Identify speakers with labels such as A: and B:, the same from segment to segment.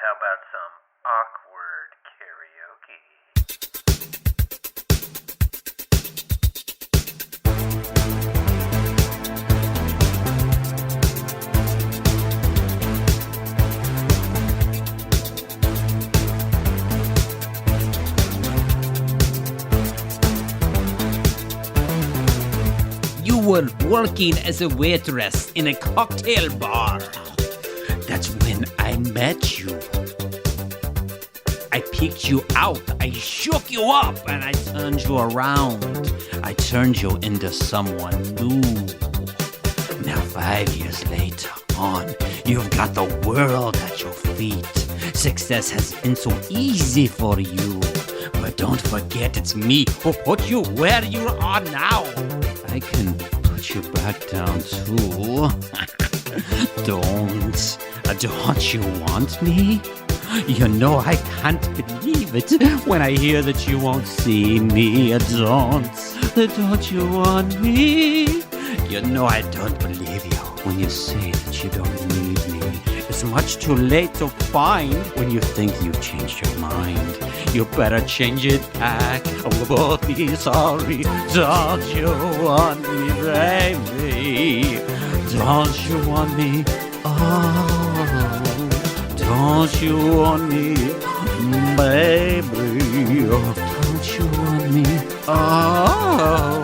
A: How about some awkward karaoke?
B: You were working as a waitress in a cocktail bar. That's when I met you. I picked you out, I shook you up, and I turned you around. I turned you into someone new. Now 5 years later on, you've got the world at your feet. Success has been so easy for you. But don't forget it's me who put you where you are now. I can put you back down too. Don't you want me? You know I can't believe it when I hear that you won't see me. Don't you want me? You know I don't believe you when you say that you don't need me. It's much too late to find when you think you've changed your mind. You better change it back. Oh, be sorry. Don't you want me, baby? Don't you want me? Oh, don't you want me, baby? Don't you want me? Oh.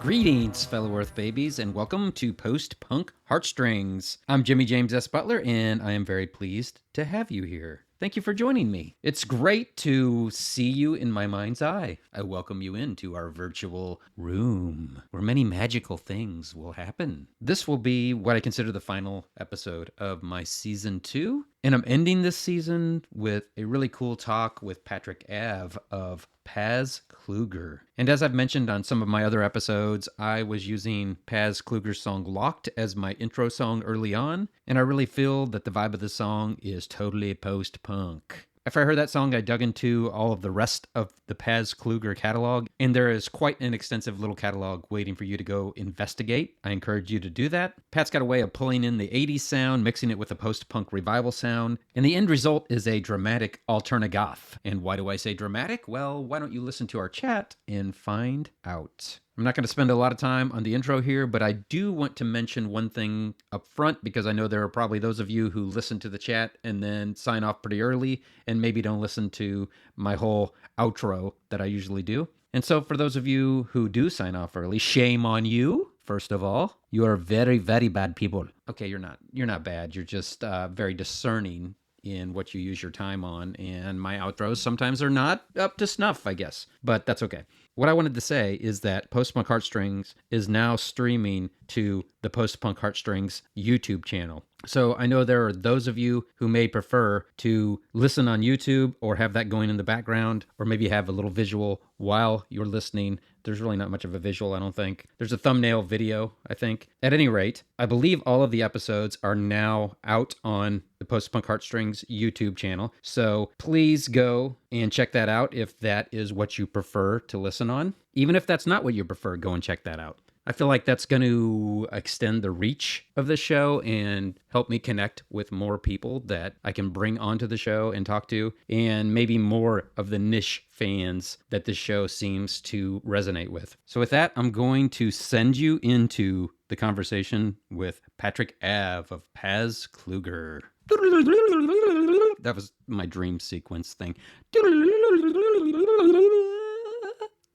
C: Greetings, fellow Earth babies, and welcome to Post-Punk Heartstrings. I'm Jimmy James S. Butler, and I am very pleased to have you here. Thank you for joining me. It's great to see you in my mind's eye. I welcome you into our virtual room, where many magical things will happen. This will be what I consider the final episode of my Season 2, and I'm ending this season with a really cool talk with Patrick Ave of Pazz Kluger. And as I've mentioned on some of my other episodes, I was using Pazz Kluger's song Locked as my intro song early on, and I really feel that the vibe of the song is totally post-punk. After I heard that song, I dug into all of the rest of the Pazz Kluger catalog, and there is quite an extensive little catalog waiting for you to go investigate. I encourage you to do that. Pat's got a way of pulling in the 80s sound, mixing it with a post-punk revival sound, and the end result is a dramatic Alterna Goth. And why do I say dramatic? Well, why don't you listen to our chat and find out? I'm not going to spend a lot of time on the intro here, but I do want to mention one thing up front because I know there are probably those of you who listen to the chat and then sign off pretty early and maybe don't listen to my whole outro that I usually do. And so for those of you who do sign off early, shame on you. First of all, you are very, very bad people. Okay, you're not bad. You're just very discerning in what you use your time on, and my outros sometimes are not up to snuff, I guess, but that's okay. What I wanted to say is that Post-Punk Heartstrings is now streaming to the Post-Punk Heartstrings YouTube channel. So I know there are those of you who may prefer to listen on YouTube or have that going in the background, or maybe have a little visual while you're listening. there's really not much of a visual, I don't think. There's a thumbnail video, I think. At any rate, I believe all of the episodes are now out on the Post-Punk Heartstrings YouTube channel. So please go and check that out if that is what you prefer to listen on. Even if that's not what you prefer, go and check that out. I feel like that's going to extend the reach of the show and help me connect with more people that I can bring onto the show and talk to, and maybe more of the niche fans that the show seems to resonate with. So with that, I'm going to send you into the conversation with Patrick Ave of Pazz Kluger. That was my dream sequence thing.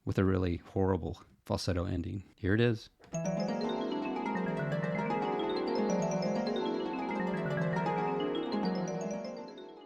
C: With a really horrible falsetto ending. Here it is.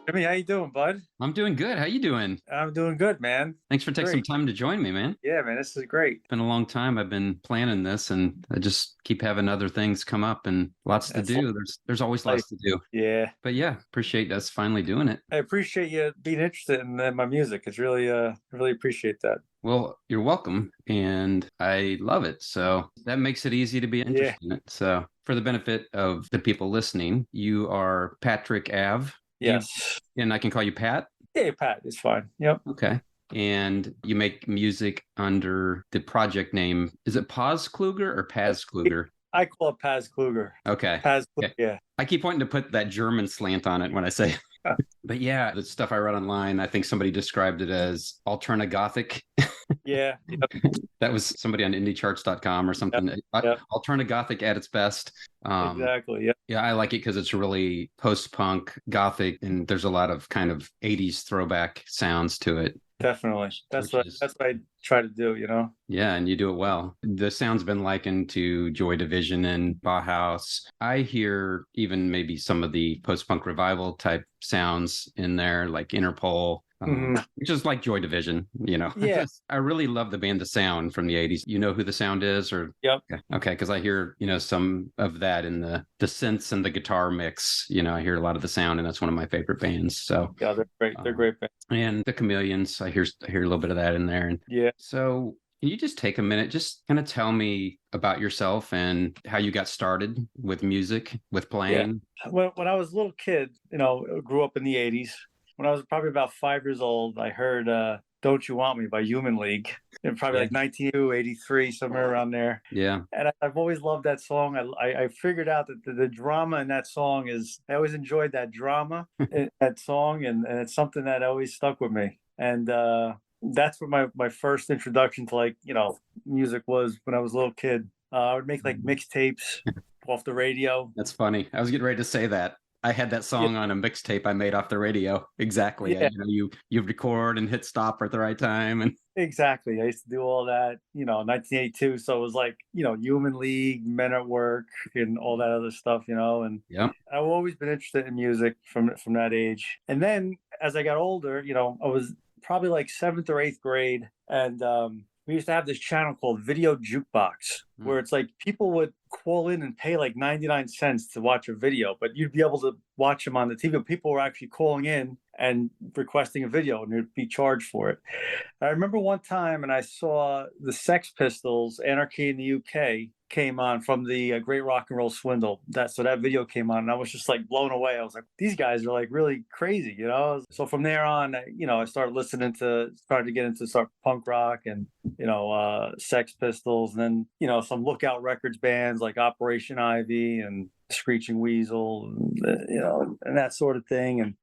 D: Jimmy, how you doing, bud?
C: I'm doing good. How you doing?
D: I'm doing good, man.
C: Thanks for taking some time to join me, man.
D: Yeah, man, this is great.
C: It's been a long time. I've been planning this, and I just keep having other things come up and lots to do. There's always lots to do.
D: Yeah.
C: But yeah, appreciate us finally doing it.
D: I appreciate you being interested in my music. It's really, I really appreciate that.
C: Well, you're welcome, and I love it. So that makes it easy to be interested in it. So for the benefit of the people listening, you are Patrick Ave.
D: Yes.
C: And I can call you Pat?
D: Yeah, Pat, it's fine. Yep.
C: Okay. And you make music under the project name, is it Pazz Kluger or Pazz Kluger?
D: I call it Pazz Kluger.
C: Okay.
D: Pazz Kluger,
C: okay.
D: Yeah.
C: I keep wanting to put that German slant on it when I say but yeah, the stuff I read online, I think somebody described it as Alterna Gothic.
D: Yeah. Yep.
C: That was somebody on indiecharts.com or something.
D: Yep.
C: Alterna Gothic at its best.
D: Exactly. Yeah.
C: Yeah, I like it because it's really post-punk, gothic, and there's a lot of kind of 80s throwback sounds to it.
D: Definitely. That's what I try to do, you know?
C: Yeah, and you do it well. The sound's been likened to Joy Division and Bauhaus. I hear even maybe some of the post-punk revival type sounds in there, like Interpol, which is like Joy Division, you know?
D: Yeah.
C: I really love the band The Sound from the 80s. You know who The Sound is? Or
D: Yep.
C: Okay, because I hear, you know, some of that in the synths and the guitar mix. You know, I hear a lot of The Sound, and that's one of my favorite bands. So
D: yeah, they're great. They're great bands.
C: And the Chameleons, I hear a little bit of that in there. And
D: yeah.
C: So can you just take a minute, just kind of tell me about yourself and how you got started with music, with playing?
D: Yeah. When I was a little kid, you know, grew up in the 80s. When I was probably about 5 years old, I heard Don't You Want Me by Human League. And probably like 1983, somewhere around there.
C: Yeah.
D: And I've always loved that song. I figured out that the drama in that song I always enjoyed that drama in that song. And it's something that always stuck with me. And that's what my first introduction to, like, you know, music was when I was a little kid. I would make like mixtapes off the radio.
C: That's funny. I was getting ready to say that. I had that song on a mixtape I made off the radio. Exactly.
D: Yeah.
C: You record and hit stop at the right time. And
D: exactly. I used to do all that, you know, 1982. So it was like, you know, Human League, Men at Work, and all that other stuff, you know. And I've always been interested in music from that age. And then as I got older, you know, I was probably like 7th or 8th grade. And we used to have this channel called Video Jukebox, where it's like people would call in and pay like 99 cents to watch a video, but you'd be able to watch them on the TV. People were actually calling in and requesting a video, and you'd be charged for it. I remember one time, and I saw the Sex Pistols, Anarchy in the UK, came on from the Great Rock and Roll Swindle. So that video came on, and I was just like blown away. I was like, these guys are like really crazy, you know? So from there on, you know, I started to get into punk rock and, you know, Sex Pistols, and then, you know, some Lookout Records bands like Operation Ivy and Screeching Weasel, and, you know, and that sort of thing. And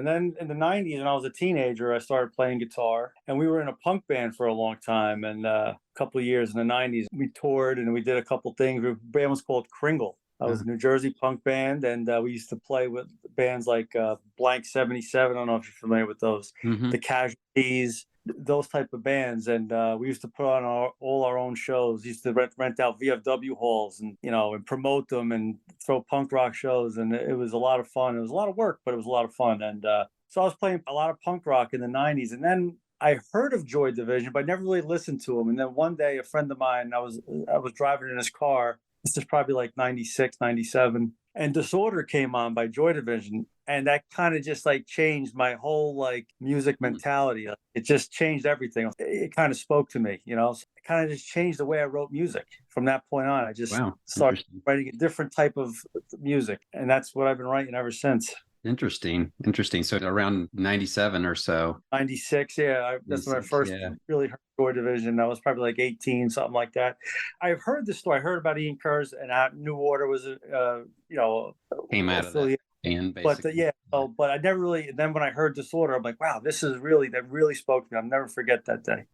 D: then in the 90s, when I was a teenager, I started playing guitar, and we were in a punk band for a long time. And a couple of years in the 90s, we toured and we did a couple things. The band was called Kringle. I was a New Jersey punk band, and we used to play with bands like Blank 77. I don't know if you're familiar with those. The Casualties, those type of bands. And we used to put on all our own shows. We used to rent out VFW halls and, you know, and promote them and throw punk rock shows. And it was a lot of fun. It was a lot of work, but it was a lot of fun. And so I was playing a lot of punk rock in the 90s. And then I heard of Joy Division, but I never really listened to them. And then one day, a friend of mine, I was driving in his car. This is probably like 96, 97. and Disorder came on by Joy Division, and that kind of just like changed my whole like music mentality. It just changed everything. It kind of spoke to me, you know. So it kind of just changed the way I wrote music. From that point on, I just started writing a different type of music, and that's what I've been writing ever since.
C: Interesting. So around 97 or so.
D: 96, yeah. That's when I first really heard Joy Division. I was probably like 18, something like that. I've heard this story. I heard about Ian Curtis, and New Order was,
C: came out of that band, basically.
D: But I never really, and then when I heard Disorder, I'm like, wow, that really spoke to me. I'll never forget that day.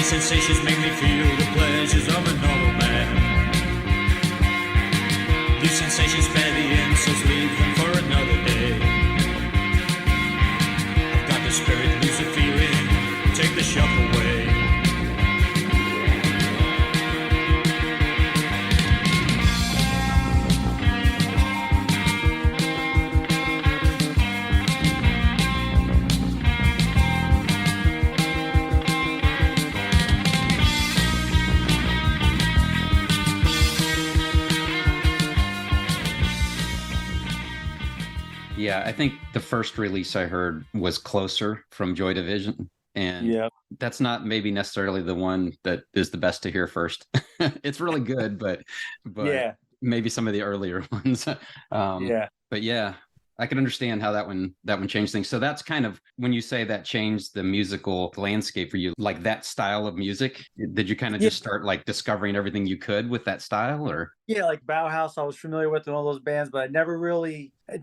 E: Sensations make me feel the pleasures of a normal man. These sensations spare the insults, leave them for another day. I've got the spirit, lose the feeling, take the shock away.
C: Yeah, I think the first release I heard was Closer from Joy Division. And that's not maybe necessarily the one that is the best to hear first. It's really good, but maybe some of the earlier ones. But yeah, I can understand how that one changed things. So that's kind of when you say that changed the musical landscape for you, like that style of music. Did you kind of just start like discovering everything you could with that style, or?
D: Yeah, like Bauhaus, I was familiar with and all those bands, but it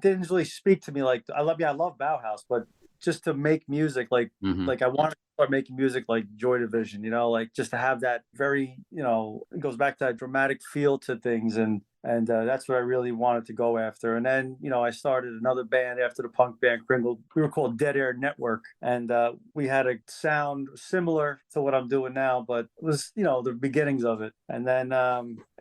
D: didn't really speak to me. Like I love Bauhaus, but just to make music, like I wanted to start making music like Joy Division, you know, like just to have that very, you know, it goes back to that dramatic feel to things, and that's what I really wanted to go after. And then, you know, I started another band after the punk band Kringle. We were called Dead Air Network, and we had a sound similar to what I'm doing now, but it was, you know, the beginnings of it. And then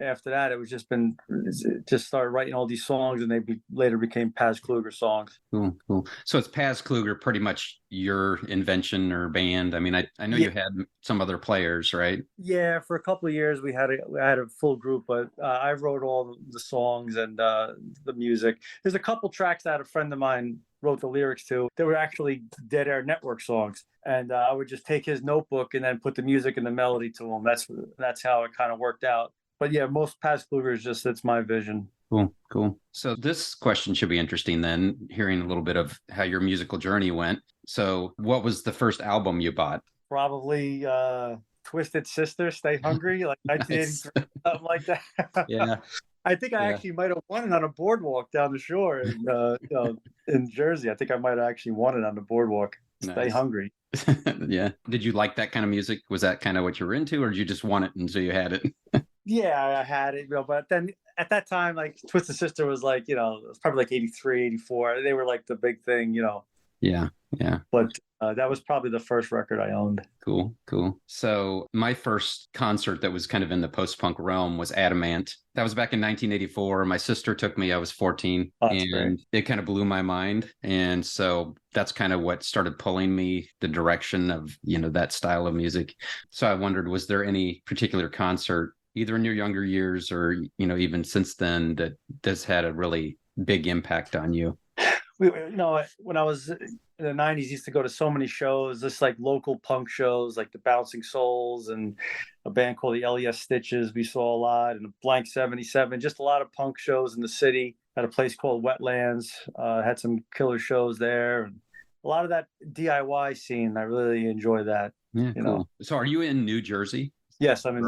D: after that, it just started writing all these songs, and they later became Pazz Kluger songs.
C: Cool. So it's Pazz Kluger, pretty much your invention or band. I mean, I know you had some other players, right?
D: Yeah, for a couple of years we had a full group, but I wrote all the songs and the music. There's a couple tracks that a friend of mine wrote the lyrics to. They were actually Dead Air Network songs, and I would just take his notebook and then put the music and the melody to them. That's how it kind of worked out. But yeah, most Pazz Kluger is just, it's my vision.
C: Cool. So this question should be interesting then, hearing a little bit of how your musical journey went. So what was the first album you bought?
D: Probably Twisted Sister, Stay Hungry, like 1983, something like that.
C: Yeah.
D: I think I actually might have won it on a boardwalk down the shore in Jersey. I think I might have actually won it on the boardwalk. Stay Hungry.
C: Yeah. Did you like that kind of music? Was that kind of what you were into, or did you just want it and so you had it?
D: Yeah, I had it, you know, but then at that time, like Twisted Sister was like, you know, it was probably like 83, 84. They were like the big thing, you know.
C: Yeah.
D: But that was probably the first record I owned.
C: Cool. So my first concert that was kind of in the post-punk realm was Adamant. That was back in 1984. My sister took me. I was 14, and it kind of blew my mind. And so that's kind of what started pulling me the direction of, you know, that style of music. So I wondered, was there any particular concert, either in your younger years or, you know, even since then, that this had a really big impact on you?
D: You know, when I was in the 90s, I used to go to so many shows, just like local punk shows, like the Bouncing Souls and a band called the LES Stitches. We saw a lot, and Blank 77, just a lot of punk shows in the city. At a place called Wetlands, had some killer shows there. And a lot of that DIY scene, I really enjoy that.
C: Yeah, cool. Know? So are you in New Jersey?
D: Yes, I live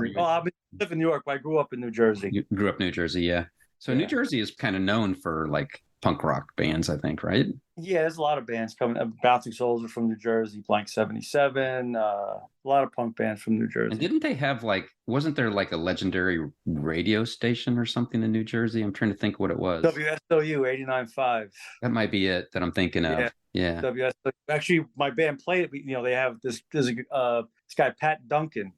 D: in New York, but I grew up in New Jersey.
C: You grew up in New Jersey, yeah. So New Jersey is kind of known for like punk rock bands, I think, right?
D: Yeah, there's a lot of bands coming. Bouncing Souls are from New Jersey, Blank 77, a lot of punk bands from New Jersey.
C: And didn't they have wasn't there like a legendary radio station or something in New Jersey? I'm trying to think what it was.
D: WSOU 89.5.
C: That might be it that I'm thinking of. Yeah.
D: WSOU. Actually, my band played it. They have this guy, Pat Duncan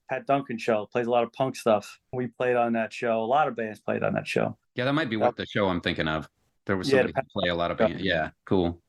D: show, plays a lot of punk stuff. We played on that show. A lot of bands played on that show.
C: Yeah, that might be what the show I'm thinking of. There was somebody who play a lot of bands. Yeah, cool.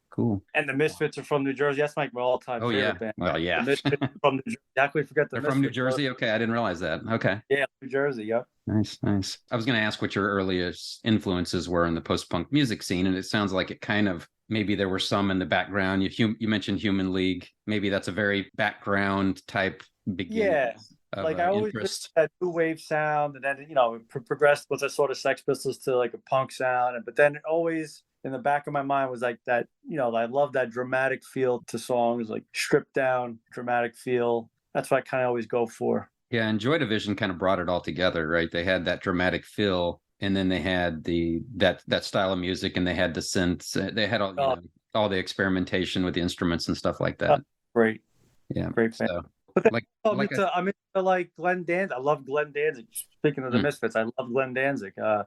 D: And the Misfits are from New Jersey. That's my all-time favorite band.
C: Well, yeah.
D: The Misfits are from New Jersey. How can we forget the
C: They're
D: Misfits?
C: from New Jersey? Okay, I didn't realize that. Okay.
D: Yeah, New Jersey, yep.
C: Nice. I was going to ask what your earliest influences were in the post-punk music scene, and it sounds like it kind of, maybe there were some in the background. You mentioned Human League. Maybe that's a very background type beginning. Yeah.
D: Like I always listened to that new wave sound, and then it progressed with a sort of Sex Pistols to like a punk sound, but then it always in the back of my mind was like that. I love that dramatic feel to songs, like stripped down dramatic feel. That's what I kind of always go for. Yeah, and Joy Division kind of brought it all together, right? They had that dramatic feel, and then they had that style of music, and they had the synths. They had all the experimentation with the instruments and stuff like that. Great, yeah, great. So, but I'm into Glenn Danzig. I love Glenn Danzig. Speaking of the Misfits, I love Glenn Danzig. I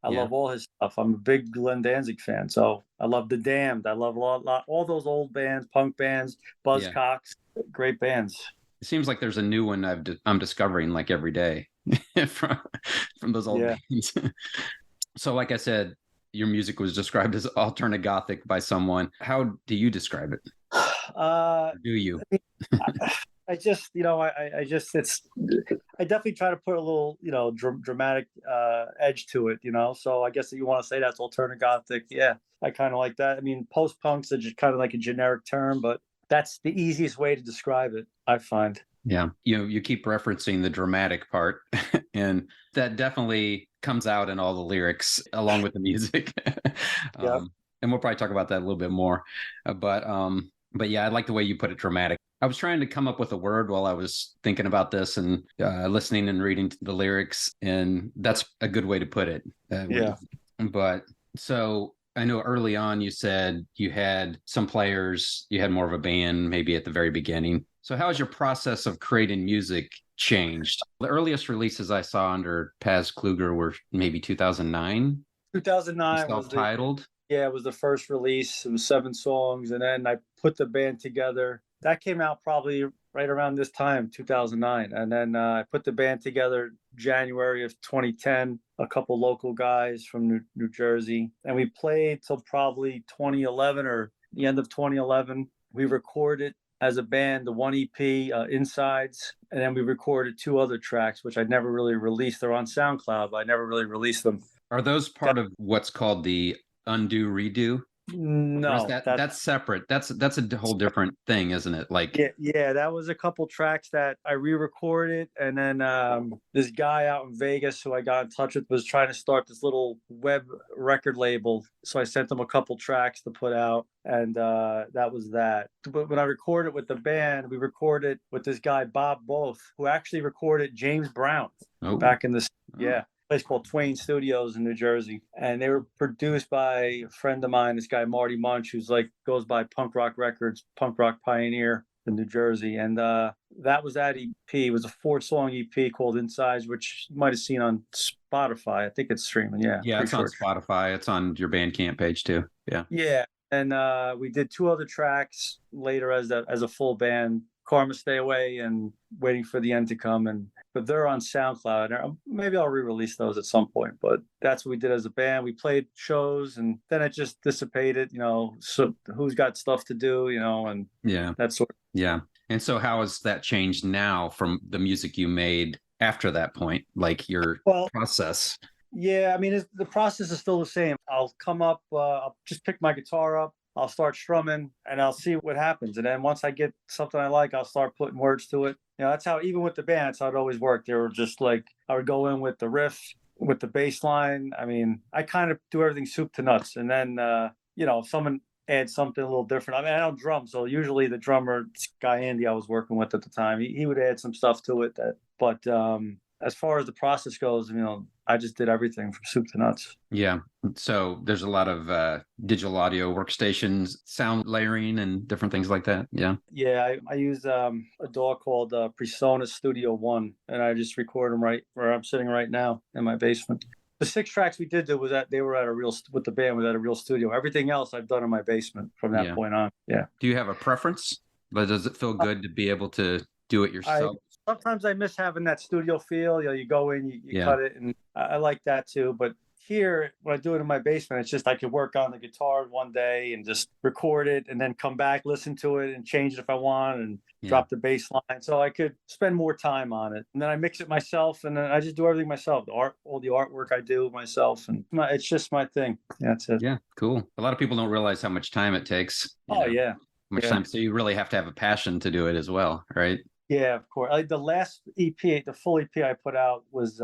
D: love all his stuff. I'm a big Glenn Danzig fan. So I love The Damned. I love all those old bands, punk bands, Buzzcocks, great bands. It seems like there's a new one I'm discovering like every day from those old bands. So like I said, your music was described as Alterna Gothic by someone. How do you describe it? Do you? I just, I definitely try to put a little, dramatic edge to it, So I guess if you want to say that's Alterna Gothic, yeah, I kind of like that. I mean, post-punk's just kind of like a generic term, but that's the easiest way to describe it, I find. Yeah, you keep referencing the dramatic part, and that definitely comes out in all the lyrics along with the music. And we'll probably talk about that a little bit more, but yeah, I like the way you put it, dramatic. I was trying to come up with a word while I was thinking about this and listening and reading the lyrics, and that's a good way to put it. But so I know early on you said you had some players, you had more of a band maybe at the very beginning. So how has your process of creating music changed? The earliest releases I saw under Pazz Kluger were maybe 2009. 2009 self-titled. It was the first release. It was 7 songs, and then I put the band together. That came out probably right around this time, 2009. And then I put the band together January of 2010, a couple local guys from New Jersey. And we played till probably 2011 or the end of 2011. We recorded as a band the one EP, Insides. And then we recorded 2 other tracks, which I never really released. They're on SoundCloud, but I never really released them. Are those part of what's called the Undo Redo? No, that's separate. That's a whole different thing, isn't it? Yeah, that was a couple tracks that I re-recorded, and then this guy out in Vegas who I got in touch with was trying to start this little web record label. So I sent him a couple tracks to put out, and that was that. But when I recorded with the band, we recorded with this guy Bob Both, who actually recorded James Brown back in the place called Twain Studios in New Jersey, and they were produced by a friend of mine, this guy Marty Munch, who's goes by Punk Rock Records, punk rock pioneer in New Jersey, and that was that EP. It was a 4-song EP called Insides, which you might have seen on Spotify. I think it's streaming. Yeah, it's on Spotify. It's on your Bandcamp page too. Yeah. And we did 2 other tracks later as a full band. Karma Stay Away and Waiting for the End to Come, but they're on SoundCloud. Maybe I'll re-release those at some point, but that's what we did as a band. We played shows, and then it just dissipated, so who's got stuff to do, and that sort of. Yeah. And so how has that changed now from the music you made after that point, like your process? Yeah, I mean, the process is still the same. I'll come up, I'll just pick my guitar up, I'll start strumming, and I'll see what happens. And then once I get something I like, I'll start putting words to it. That's how, even with the band, that's how it always worked. They were just I would go in with the riff, with the bass line. I mean, I kind of do everything soup to nuts. And then, if someone adds something a little different, I mean, I don't drum. So usually the drummer, this guy Andy I was working with at the time, he would add some stuff to it. as far as the process goes, I just did everything from soup to nuts.
C: Yeah. So there's a lot of digital audio workstations, sound layering, and different things like that. Yeah.
D: Yeah, I use a DAW called Presonus Studio One, and I just record them right where I'm sitting right now in my basement. The 6 tracks we did was that they were at with the band was at a real studio. Everything else I've done in my basement from that point on. Yeah.
C: Do you have a preference? But does it feel good to be able to do it yourself?
D: Sometimes I miss having that studio feel. You go in, you cut it, and I like that too. But here, when I do it in my basement, it's just I could work on the guitar one day and just record it, and then come back, listen to it, and change it if I want, and drop the bass line. So I could spend more time on it, and then I mix it myself, and then I just do everything myself. All the artwork I do myself, and it's just my thing. That's it.
C: Yeah, cool. A lot of people don't realize how much time it takes.
D: Yeah.
C: Much time. So you really have to have a passion to do it as well, right?
D: Yeah, of course. The last EP, the full EP I put out was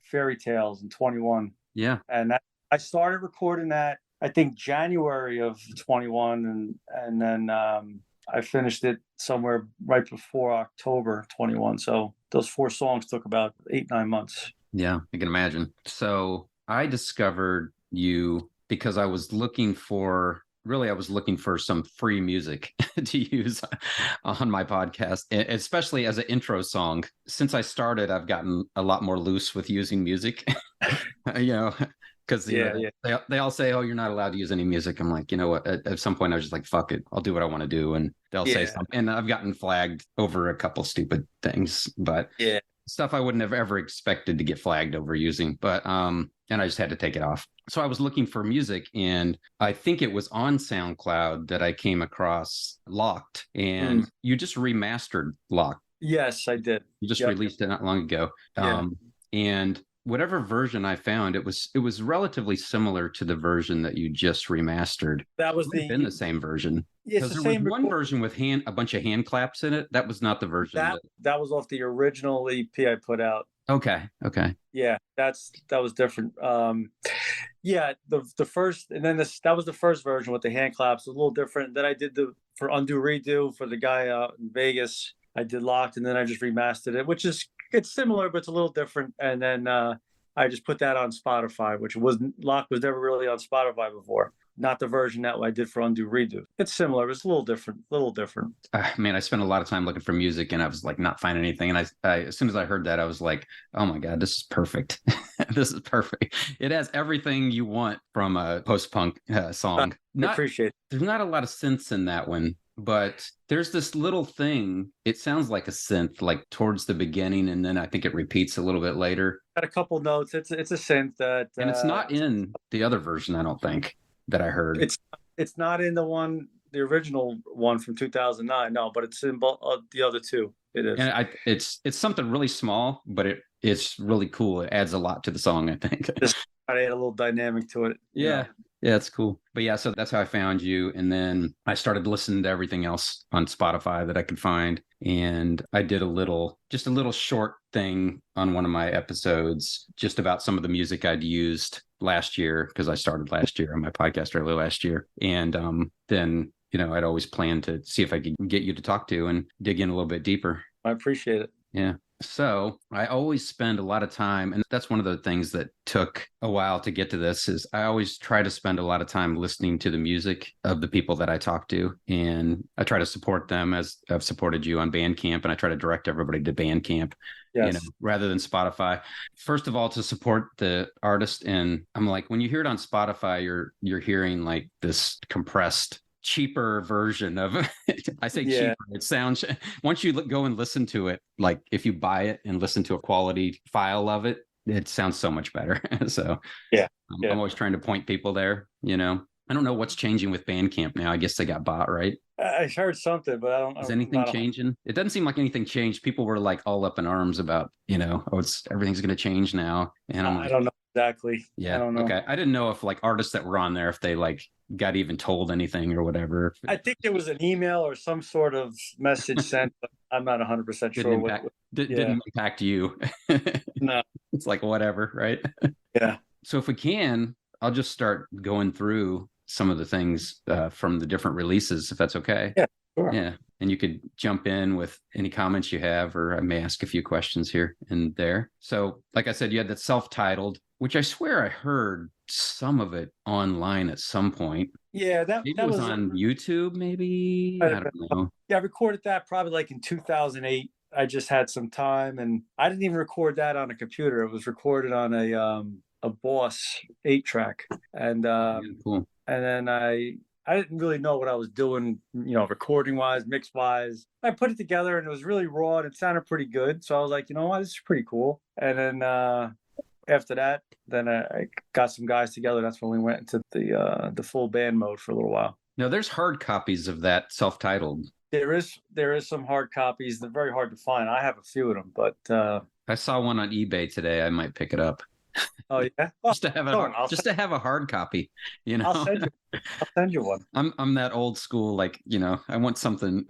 D: Fairy Tales in 21.
C: Yeah.
D: And I started recording that, I think, January of 21. And then I finished it somewhere right before October 21. So those 4 songs took about 8-9 months.
C: Yeah, I can imagine. So I discovered you because I was looking for some free music to use on my podcast, especially as an intro song. Since I started, I've gotten a lot more loose with using music, because they all say, oh, you're not allowed to use any music. I'm like, you know what? At some point, I was just like, fuck it. I'll do what I want to do. And they'll say something. And I've gotten flagged over a couple stupid things, but stuff I wouldn't have ever expected to get flagged over using. But and I just had to take it off. So I was looking for music, and I think it was on SoundCloud that I came across Locked, and you just remastered Locked.
D: Yes, I did.
C: You just released it not long ago. And whatever version I found, it was relatively similar to the version that you just remastered.
D: That was
C: the same version.
D: Yes,
C: because there was one version with a bunch of hand claps in it. That was not the version.
D: That was off the original EP I put out.
C: Okay.
D: Yeah, that was different. The first, and then that was the first version with the hand claps. It was a little different. Then I did for Undo Redo for the guy out in Vegas. I did Locked, and then I just remastered it, it's similar, but it's a little different. And then I just put that on Spotify, Locked was never really on Spotify before. Not the version that I did for Undo Redo. It's similar. It's a little different.
C: Man, I spent a lot of time looking for music, and I was like not finding anything. And I as soon as I heard that, I was like, oh my God, this is perfect. This is perfect. It has everything you want from a post-punk song.
D: I appreciate it.
C: There's not a lot of synths in that one, but there's this little thing. It sounds like a synth, like towards the beginning, and then I think it repeats a little bit later.
D: Got a couple notes. It's a synth that,
C: and it's not in the other version, I don't think, that I heard.
D: It's not in the original one from 2009. No, but it's in the other 2. It is.
C: And it's something really small, but it's really cool. It adds a lot to the song, I think.
D: Just try to add a little dynamic to it.
C: Yeah. Yeah, it's cool. But yeah, so that's how I found you. And then I started listening to everything else on Spotify that I could find. And I did just a little short thing on one of my episodes, just about some of the music I'd used last year, because I started last year on my podcast early last year. And then, I'd always planned to see if I could get you to talk to and dig in a little bit deeper.
D: I appreciate it.
C: Yeah. So I always spend a lot of time, and that's one of the things that took a while to get to this, is I always try to spend a lot of time listening to the music of the people that I talk to. And I try to support them, as I've supported you on Bandcamp, and I try to direct everybody to Bandcamp, rather than Spotify. First of all, to support the artist. And I'm like, when you hear it on Spotify, you're hearing like this compressed, cheaper version of it. I say cheaper. It sounds, once you go and listen to it, like if you buy it and listen to a quality file of it, it sounds so much better. So I'm always trying to point people there. I don't know what's changing with Bandcamp now. I guess they got bought, right?
D: I heard something, but I don't know.
C: Is anything changing? It doesn't seem like anything changed. People were like all up in arms about, everything's going to change now. And
D: I don't know exactly.
C: Yeah.
D: I don't know.
C: Okay. I didn't know if like artists that were on there, if they like got even told anything or whatever.
D: I think there was an email or some sort of message sent, but I'm not 100% sure.
C: Didn't impact you.
D: No.
C: It's like whatever, right?
D: Yeah.
C: So if we can, I'll just start going through some of the things from the different releases, if that's okay.
D: Yeah, sure.
C: Yeah. and you could jump in with any comments you have, or I may ask a few questions here and there. So, like I said, you had that self-titled, which I swear I heard some of it online at some point.
D: Yeah, that
C: was on YouTube, maybe? I don't know.
D: Yeah, I recorded that probably like in 2008. I just had some time, and I didn't even record that on a computer. It was recorded on a Boss 8-track, and
C: cool.
D: And then I didn't really know what I was doing, recording wise, mix wise. I put it together, and it was really raw, and it sounded pretty good. So I was like, you know what, this is pretty cool. And then after that, then I got some guys together. That's when we went into the full band mode for a little while.
C: Now, there's hard copies of that self-titled.
D: There is some hard copies. They're very hard to find. I have a few of them, but
C: I saw one on eBay today. I might pick it up.
D: Oh yeah,
C: just to have a hard copy.
D: I'll send you one.
C: I'm that old school, like, I want something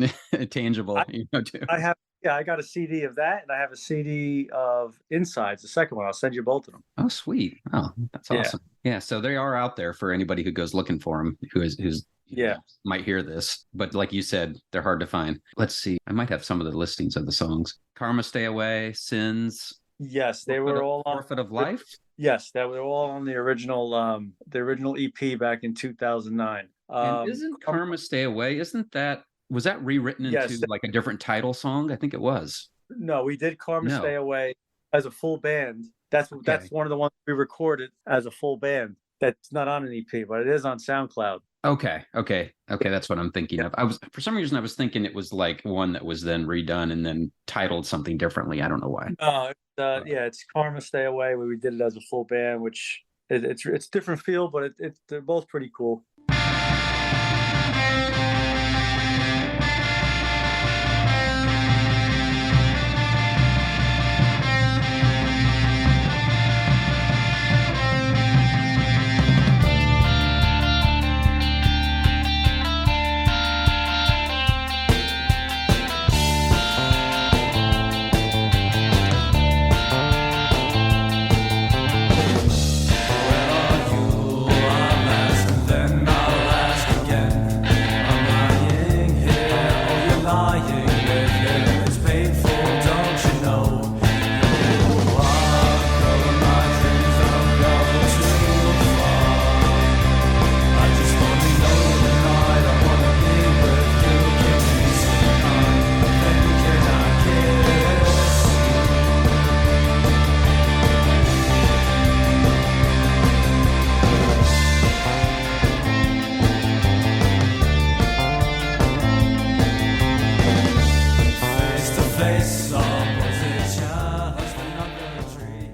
C: tangible. Too.
D: I got a CD of that, and I have a CD of Insides, the second one. I'll send you both of them.
C: Oh, sweet. Oh, that's awesome. Yeah, so they are out there for anybody who goes looking for them, who's might hear this. But like you said, they're hard to find. Let's see. I might have some of the listings of the songs. Karma, Stay Away, Sins.
D: Yes, they were all on
C: Forfeit of Life.
D: Yes, that were all on the original EP back in 2009.
C: And isn't Karma, Stay Away? Was that rewritten into like a different title song? I think it was.
D: No, we did Karma Stay Away as a full band. That's one of the ones we recorded as a full band. That's not on an EP, but it is on SoundCloud.
C: Okay. That's what I'm thinking of. For some reason I was thinking it was like one that was then redone and then titled something differently. I don't know why.
D: It's Karma Stay Away, where we did it as a full band, which it's different feel, but they're both pretty cool.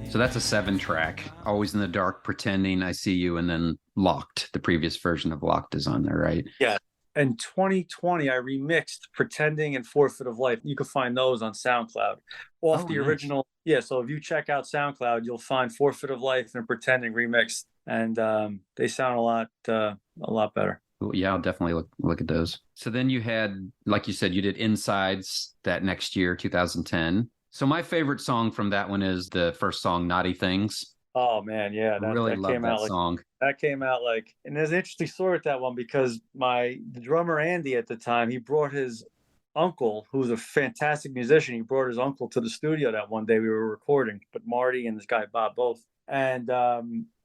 C: So that's a 7-track, Always in the Dark, Pretending, I See You, and then Locked. The previous version of Locked is on there, right?
D: Yeah. In 2020, I remixed Pretending and Forfeit of Life. You can find those on SoundCloud off the original. Yeah, so if you check out SoundCloud, you'll find Forfeit of Life and Pretending remixed, and they sound a lot better.
C: Yeah, I'll definitely look at those. So then you had, like you said, you did Insides that next year, 2010. So my favorite song from that one is the first song, Naughty Things.
D: Oh man, yeah,
C: I really love that song.
D: That came out and there's an interesting story with that one, because the drummer Andy at the time, he brought his uncle, who was a fantastic musician. He brought his uncle to the studio that one day we were recording, but Marty and this guy Bob both. And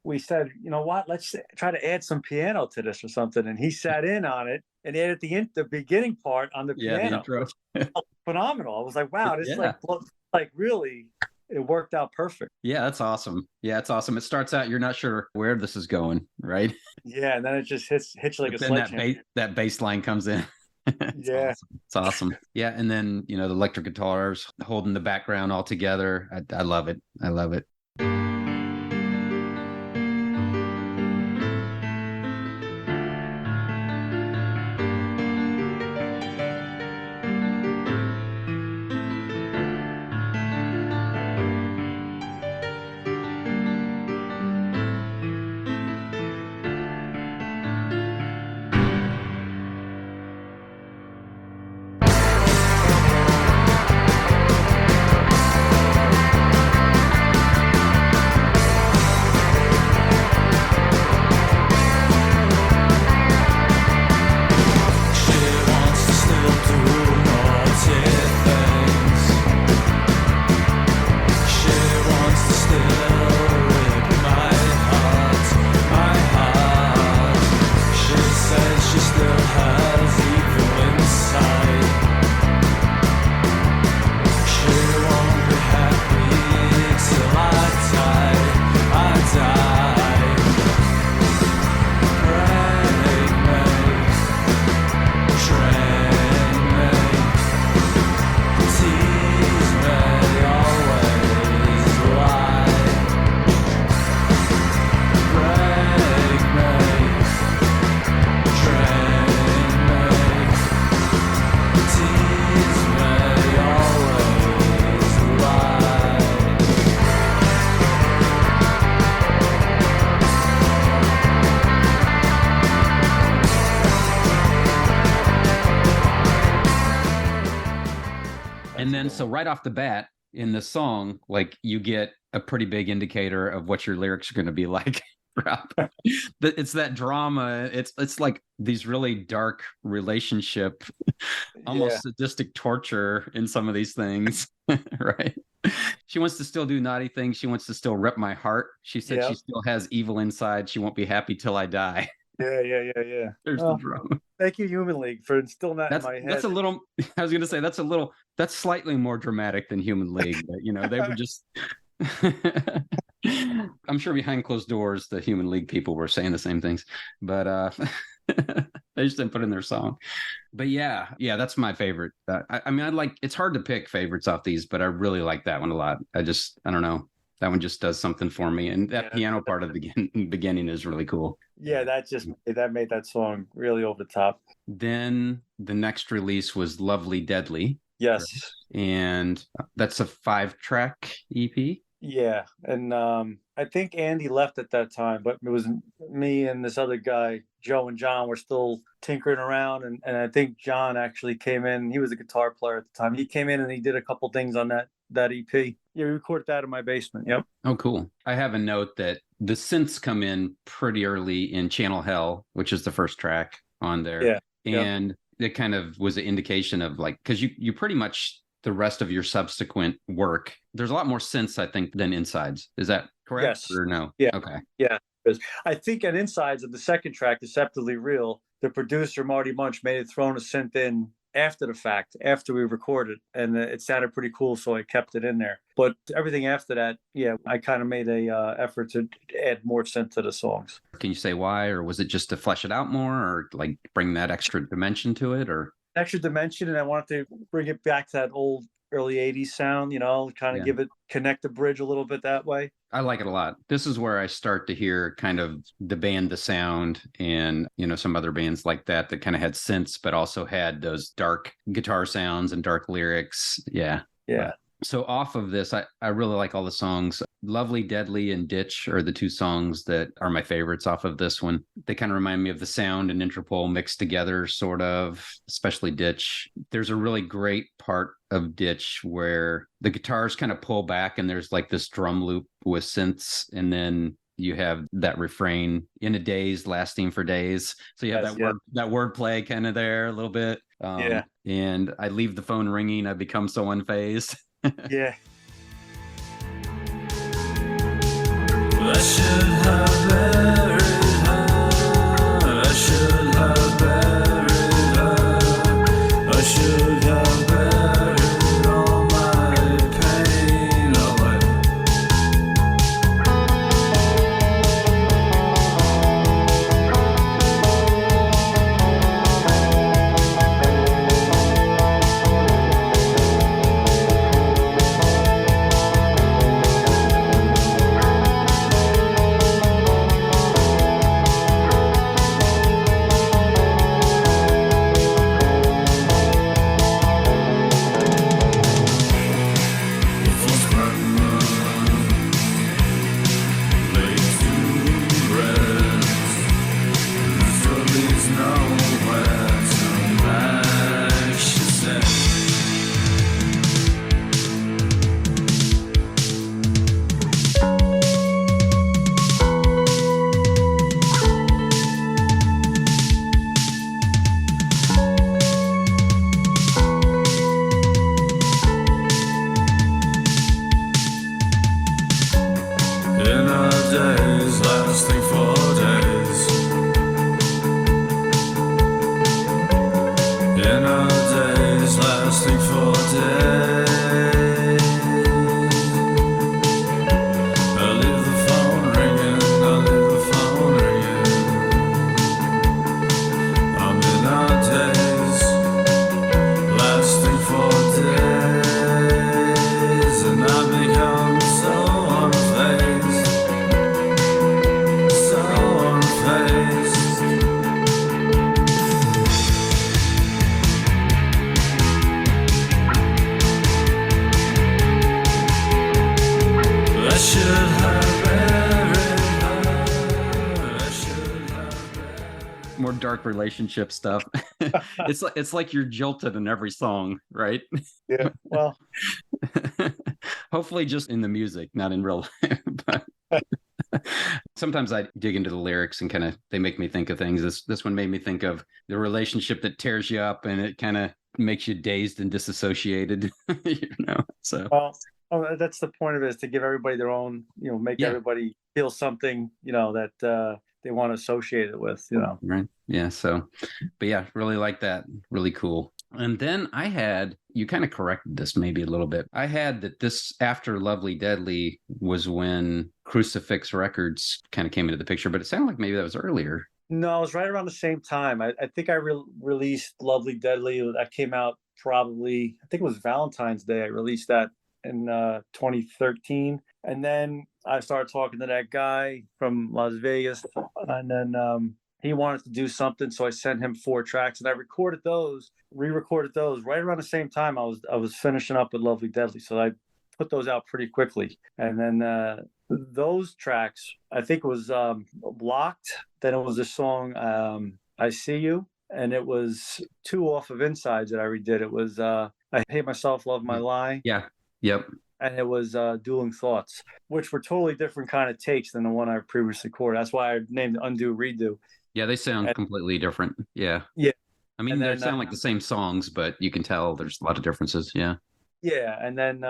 D: we said, you know what, let's try to add some piano to this or something. And he sat in on it and added the beginning part on the piano.
C: The intro.
D: Phenomenal. I was like, wow, this like really, it worked out perfect.
C: Yeah, that's awesome. Yeah, it's awesome. It starts out, you're not sure where this is going, right?
D: Yeah, and then it just hits like a sledgehammer.
C: That bass line comes in. Awesome. It's awesome. Yeah, and then, the electric guitars holding the background all together. I love it. I love it. then, so right off the bat in the song, like you get a pretty big indicator of what your lyrics are going to be like. It's that drama. It's like these really dark relationship, almost sadistic torture in some of these things, right? She wants to still do naughty things. She wants to still rip my heart. She said she still has evil inside. She won't be happy till I die.
D: Yeah.
C: There's the drama.
D: Thank you, Human League, for instilling that in my head.
C: That's a little, I was going to say, that's slightly more dramatic than Human League. But, you know, they were just, I'm sure behind closed doors, the Human League people were saying the same things, but they just didn't put in their song. But yeah, that's my favorite. I mean, it's hard to pick favorites off these, but I really like that one a lot. I don't know. That one just does something for me. And that piano part of the beginning is really cool.
D: Yeah, that made that song really over the top.
C: Then the next release was Lovely Deadly.
D: Yes.
C: And that's a 5-track EP.
D: Yeah. And I think Andy left at that time, but it was me and this other guy, Joe and John, were still tinkering around. And I think John actually came in. He was a guitar player at the time. He came in and he did a couple things on that EP. Yeah, we recorded that in my basement. Yep.
C: Oh, cool. I have a note that the synths come in pretty early in Channel Hell, which is the first track on there.
D: Yeah.
C: And it kind of was an indication of like, because you pretty much, the rest of your subsequent work, there's a lot more synths, I think, than insides. Is that correct?
D: Yes.
C: Or no?
D: Yeah.
C: Okay.
D: Yeah. I think on insides of the second track, Deceptively Real, the producer, Marty Munch, made it throwing a synth in after the fact, after we recorded, and it sounded pretty cool, so I kept it in there. But everything after that, I kind of made a effort to add more synth to the songs.
C: Can you say why, or was it just to flesh it out more, or like bring that extra dimension to it, or
D: extra dimension? And I wanted to bring it back to that old early 80s sound, you know, kind of connect the bridge a little bit that way.
C: I like it a lot. This is where I start to hear kind of the band The Sound and, you know, some other bands like that kind of had synths, but also had those dark guitar sounds and dark lyrics. Yeah. So off of this, I really like all the songs. Lovely, Deadly, and Ditch are the two songs that are my favorites off of this one. They kind of remind me of The Sound and Interpol mixed together, sort of, especially Ditch. There's a really great part of Ditch where the guitars kind of pull back and there's like this drum loop with synths, and then you have that refrain, in a daze lasting for days. So you have that word play kind of there a little bit. And I leave the phone ringing. I become so unfazed.
D: Yeah.
E: I should have buried her. I should have buried her. I should have buried all my pain away.
C: dark relationship stuff. It's like you're jilted in every song, right?
D: Yeah. Well,
C: hopefully just in the music, not in real life. But sometimes I dig into the lyrics and kind of they make me think of things. This one made me think of the relationship that tears you up and it kind of makes you dazed and disassociated. So
D: that's the point of it, is to give everybody their own, make everybody feel something, that they want to associate it with,
C: Right. Yeah. So, but yeah, really like that. Really cool. And then you kind of corrected this maybe a little bit. I had that this after Lovely Deadly was when Crucifix Records kind of came into the picture, but it sounded like maybe that was earlier.
D: No, it was right around the same time. I think I released Lovely Deadly. That came out probably, I think it was Valentine's Day. I released that in 2013. And then I started talking to that guy from Las Vegas. And then he wanted to do something. So I sent him 4 tracks and I re-recorded those right around the same time I was finishing up with Lovely Deadly. So I put those out pretty quickly. And then those tracks, I think it was Blocked. Then it was the song I See You. And it was 2 off of Insides that I redid. It was I Hate Myself, Love My Lie.
C: Yeah. Yep.
D: And it was Dueling Thoughts, which were totally different kind of takes than the one I previously recorded. That's why I named it Undo Redo.
C: Yeah, they sound completely different. Yeah.
D: Yeah.
C: I mean, they sound like the same songs, but you can tell there's a lot of differences. Yeah.
D: Yeah. And then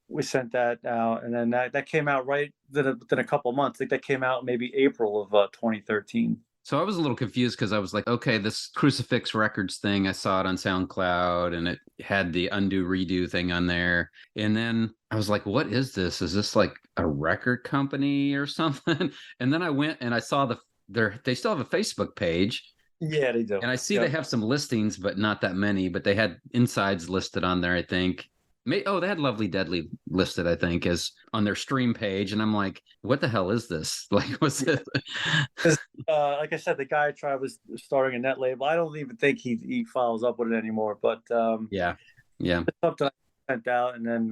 D: we sent that out. And then that came out right within a couple of months. I think that came out maybe April of 2013.
C: So I was a little confused because I was like, okay, this Crucifix Records thing, I saw it on SoundCloud and it had the Undo Redo thing on there. And then I was like, what is this? Is this like a record company or something? And then I went and I saw they still have a Facebook page.
D: Yeah, they do.
C: And I see they have some listings, but not that many. But they had Insides listed on there, I think. They had Lovely Deadly listed, I think, as on their stream page. And I'm like, what the hell is this? Like, what's it?
D: Like I said, the guy was starting a net label. I don't even think he follows up with it anymore. But
C: yeah.
D: It's something I sent out. And then,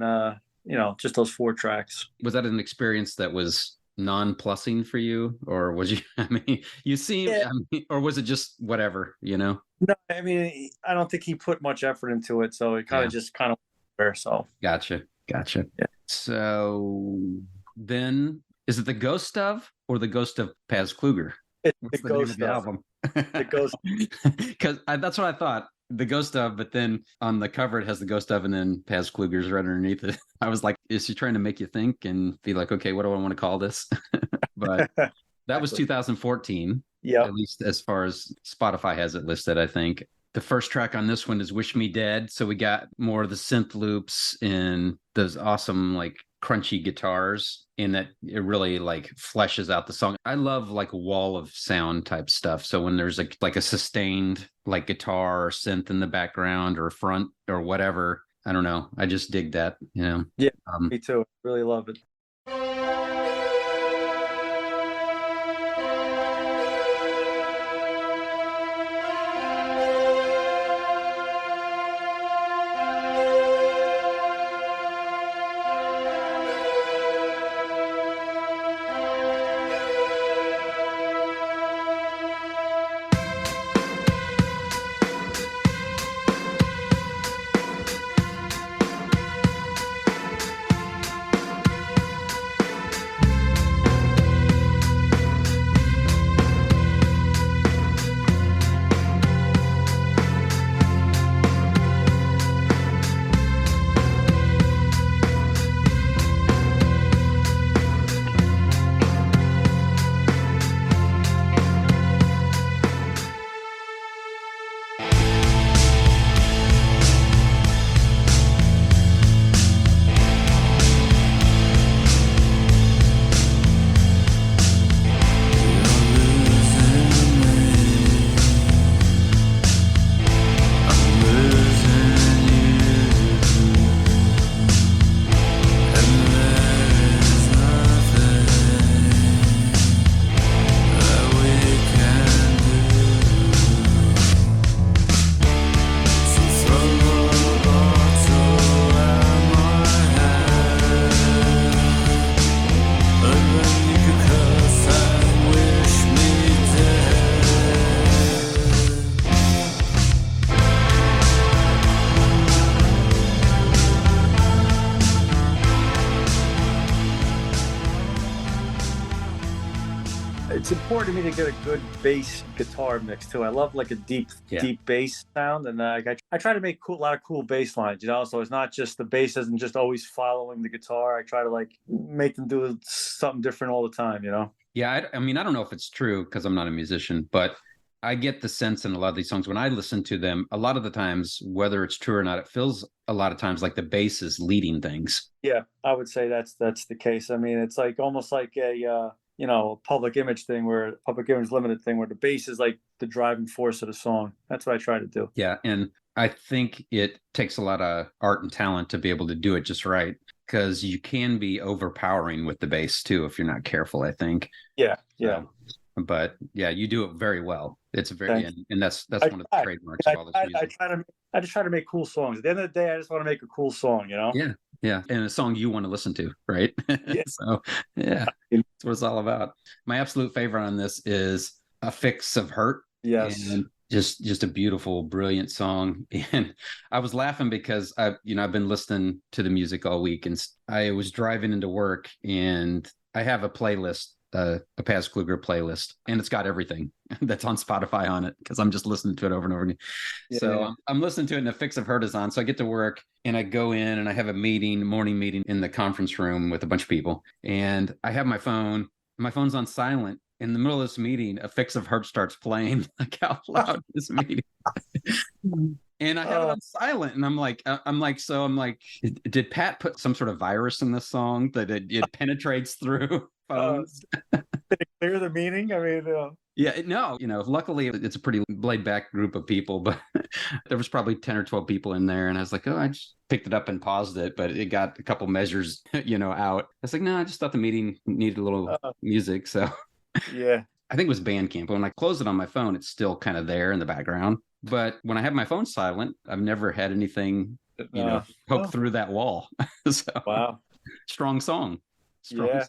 D: just those 4 tracks.
C: Was that an experience that was non-plussing for you? Or was you, you seem, or was it just whatever, No,
D: I mean, I don't think he put much effort into it. So it kind of so
C: gotcha. Yeah. So then is it the Ghost of or the Ghost of Pazz Kluger?
D: It's the Ghost of the album. The Ghost,
C: because that's what I thought, the Ghost of, but then on the cover it has the Ghost of and then Pazz Kluger's right underneath it. I was like, is she trying to make you think and be like, okay, what do I want to call this? But that was 2014.
D: Yeah,
C: at least as far as Spotify has it listed, I think. The first track on this one is Wish Me Dead. So we got more of the synth loops and those awesome, like, crunchy guitars, and that it really, like, fleshes out the song. I love, like, wall of sound type stuff. So when there's, like a sustained, like, guitar or synth in the background or front or whatever, I don't know. I just dig that,
D: Yeah, me too. Really love it. It's important to me to get a good bass guitar mix too. I love like a deep bass sound, and I try to make a lot of cool bass lines, you know. So it's not just the bass isn't just always following the guitar. I try to like make them do something different all the time, you know.
C: Yeah, I mean, I don't know if it's true because I'm not a musician, but I get the sense in a lot of these songs when I listen to them, a lot of the times, whether it's true or not, it feels a lot of times like the bass is leading things.
D: Yeah, I would say that's the case. I mean, it's like almost like a public image limited thing where the bass is like the driving force of the song. That's what I try to do.
C: Yeah, and I think it takes a lot of art and talent to be able to do it just right, because you can be overpowering with the bass too if you're not careful, I think.
D: Yeah.
C: But yeah, you do it very well. It's very, and that's one of the trademarks of all this music.
D: I just try to make cool songs. At the end of the day, I just want to make a cool song, you know?
C: Yeah. And a song you want to listen to, right?
D: Yeah.
C: So yeah, that's what it's all about. My absolute favorite on this is A Fix of Hurt.
D: Yes.
C: And just a beautiful, brilliant song. And I was laughing because I've been listening to the music all week, and I was driving into work, and I have a playlist, a Pazz Kluger playlist, and it's got everything that's on Spotify on it because I'm just listening to it over and over again. Yeah. So I'm listening to it, and A Fix of Hurt is on. So I get to work, and I go in, and I have a morning meeting in the conference room with a bunch of people, and I have my phone. My phone's on silent. In the middle of this meeting, A Fix of Hurt starts playing like out loud in this meeting. And I have it on silent, and I'm like, did Pat put some sort of virus in this song that it penetrates through phones?
D: Did it clear the meaning? I mean,
C: yeah, no, luckily it's a pretty laid back group of people, but there was probably 10 or 12 people in there. And I was like, oh, I just picked it up and paused it, but it got a couple measures, out. I was like, no, I just thought the meeting needed a little music. So
D: yeah,
C: I think it was Bandcamp. When I close it on my phone, it's still kind of there in the background. But when I have my phone silent, I've never had anything, poke through that wall. So,
D: wow.
C: Strong song.
D: Song.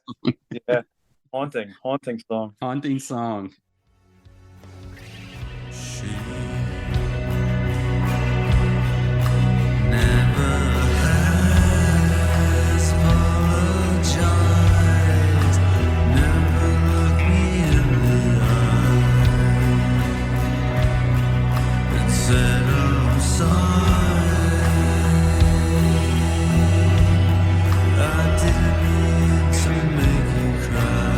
D: Yeah. Haunting song.
C: Haunting song.
E: She never has apologized, never looked me in the eye and said I'm sorry. I didn't mean to make you cry.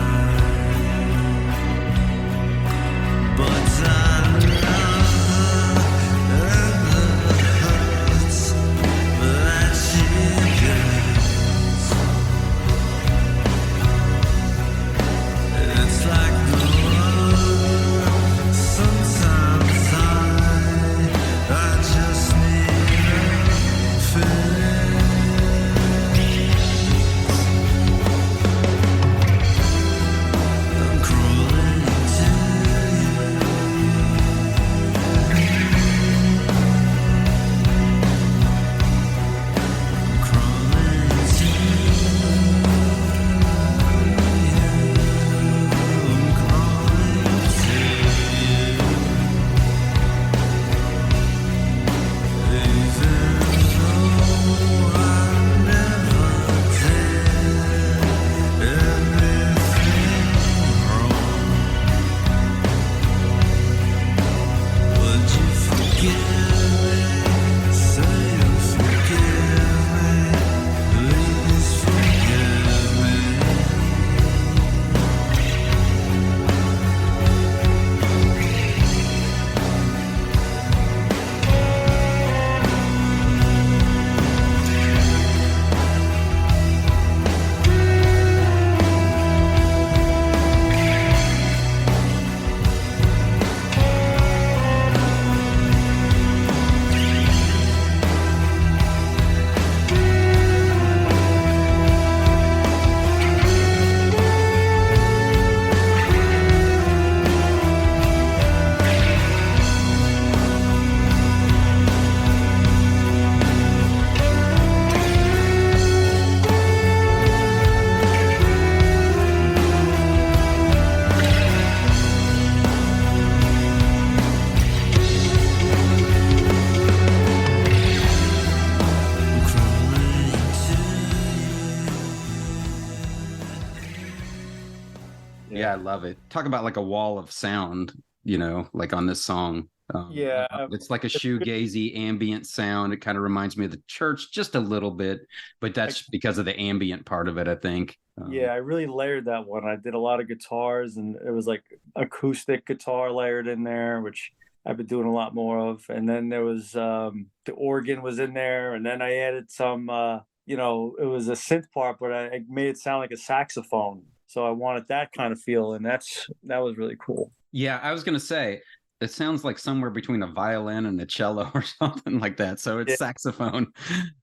C: Yeah, I love it. Talk about like a wall of sound, you know, like on this song. It's like a shoegazy ambient sound. It kind of reminds me of the church just a little bit, but that's because of the ambient part of it, I think.
D: Yeah, I really layered that one. I did a lot of guitars, and it was like acoustic guitar layered in there, which I've been doing a lot more of. And then there was the organ was in there, and then I added some, it was a synth part, but I made it sound like a saxophone. So I wanted that kind of feel, and that was really cool.
C: Yeah, I was gonna say it sounds like somewhere between a violin and a cello or something like that. So it's saxophone.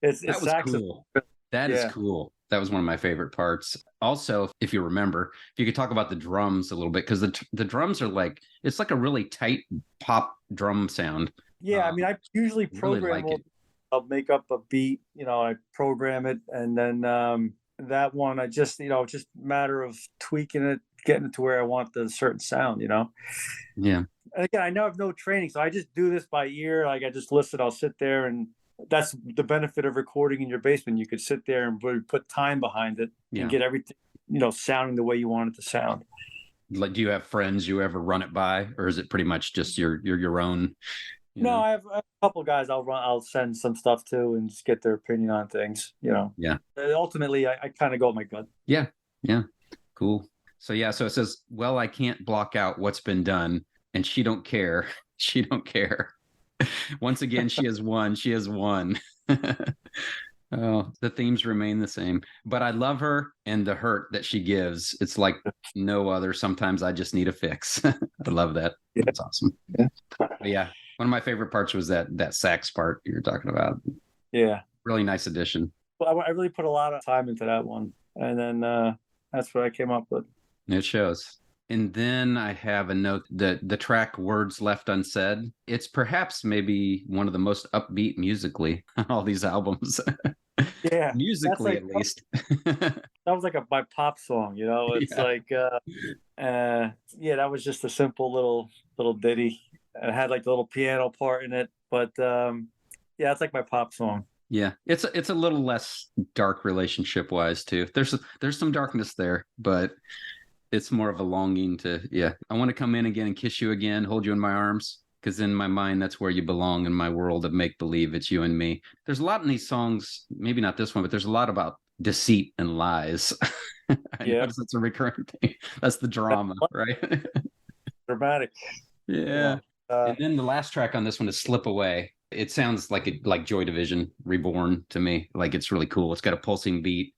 C: That was saxophone. Cool. That is cool. That was one of my favorite parts. Also, if you remember, if you could talk about the drums a little bit, because the drums are like, it's like a really tight pop drum sound.
D: Yeah, I mean, I usually program really I'll make up a beat, I program it, and then that one, I just, just a matter of tweaking it, getting it to where I want the certain sound,
C: Yeah.
D: And again, I know I have no training, so I just do this by ear. Like I just listen, I'll sit there, and that's the benefit of recording in your basement. You could sit there and really put time behind it and get everything, sounding the way you want it to sound.
C: Like, do you have friends you ever run it by, or is it pretty much just your own?
D: No, I have a couple of guys I'll send some stuff to and just get their opinion on things,
C: Yeah.
D: Ultimately, I kind of go with my gut.
C: Yeah. Yeah. Cool. So it says, well, I can't block out what's been done, and she don't care. She don't care. Once again, she has won. She has won. Oh, the themes remain the same. But I love her and the hurt that she gives. It's like no other. Sometimes I just need a fix. I love that. Yeah. That's awesome. Yeah. But yeah. One of my favorite parts was that sax part you were talking about.
D: Yeah.
C: Really nice addition.
D: Well, I really put a lot of time into that one. And then that's what I came up with.
C: It shows. And then I have a note that the track Words Left Unsaid, it's perhaps maybe one of the most upbeat musically on all these albums.
D: Yeah.
C: Musically, at least.
D: That was like my pop song, It's that was just a simple little ditty. It had like the little piano part in it. But it's like my pop song.
C: Yeah. It's a little less dark relationship wise too. There's some darkness there, but it's more of a longing to, I want to come in again and kiss you again, hold you in my arms, because in my mind, that's where you belong in my world of make-believe. It's you and me. There's a lot in these songs, maybe not this one, but there's a lot about deceit and lies. I notice that's a recurring thing. That's the drama, right?
D: Dramatic.
C: Yeah. And then the last track on this one is Slip Away. It sounds like Joy Division Reborn to me. Like it's really cool. It's got a pulsing beat.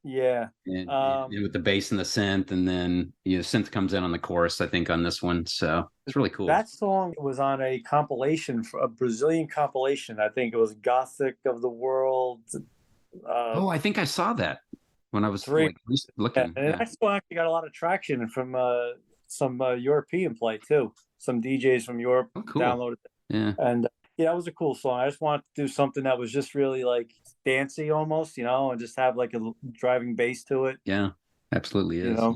D: Yeah.
C: And with the bass and the synth, and then synth comes in on the chorus, I think, on this one. So it's really cool.
D: That song was on a compilation, a Brazilian compilation. I think it was Gothic of the World.
C: I think I saw that when I was looking.
D: Yeah. And that song actually got a lot of traction from some European play too. Some DJs from Europe downloaded it.
C: Yeah.
D: And it was a cool song. I just wanted to do something that was just really like dancey almost, and just have like a driving bass to it.
C: Yeah, absolutely is. Yeah.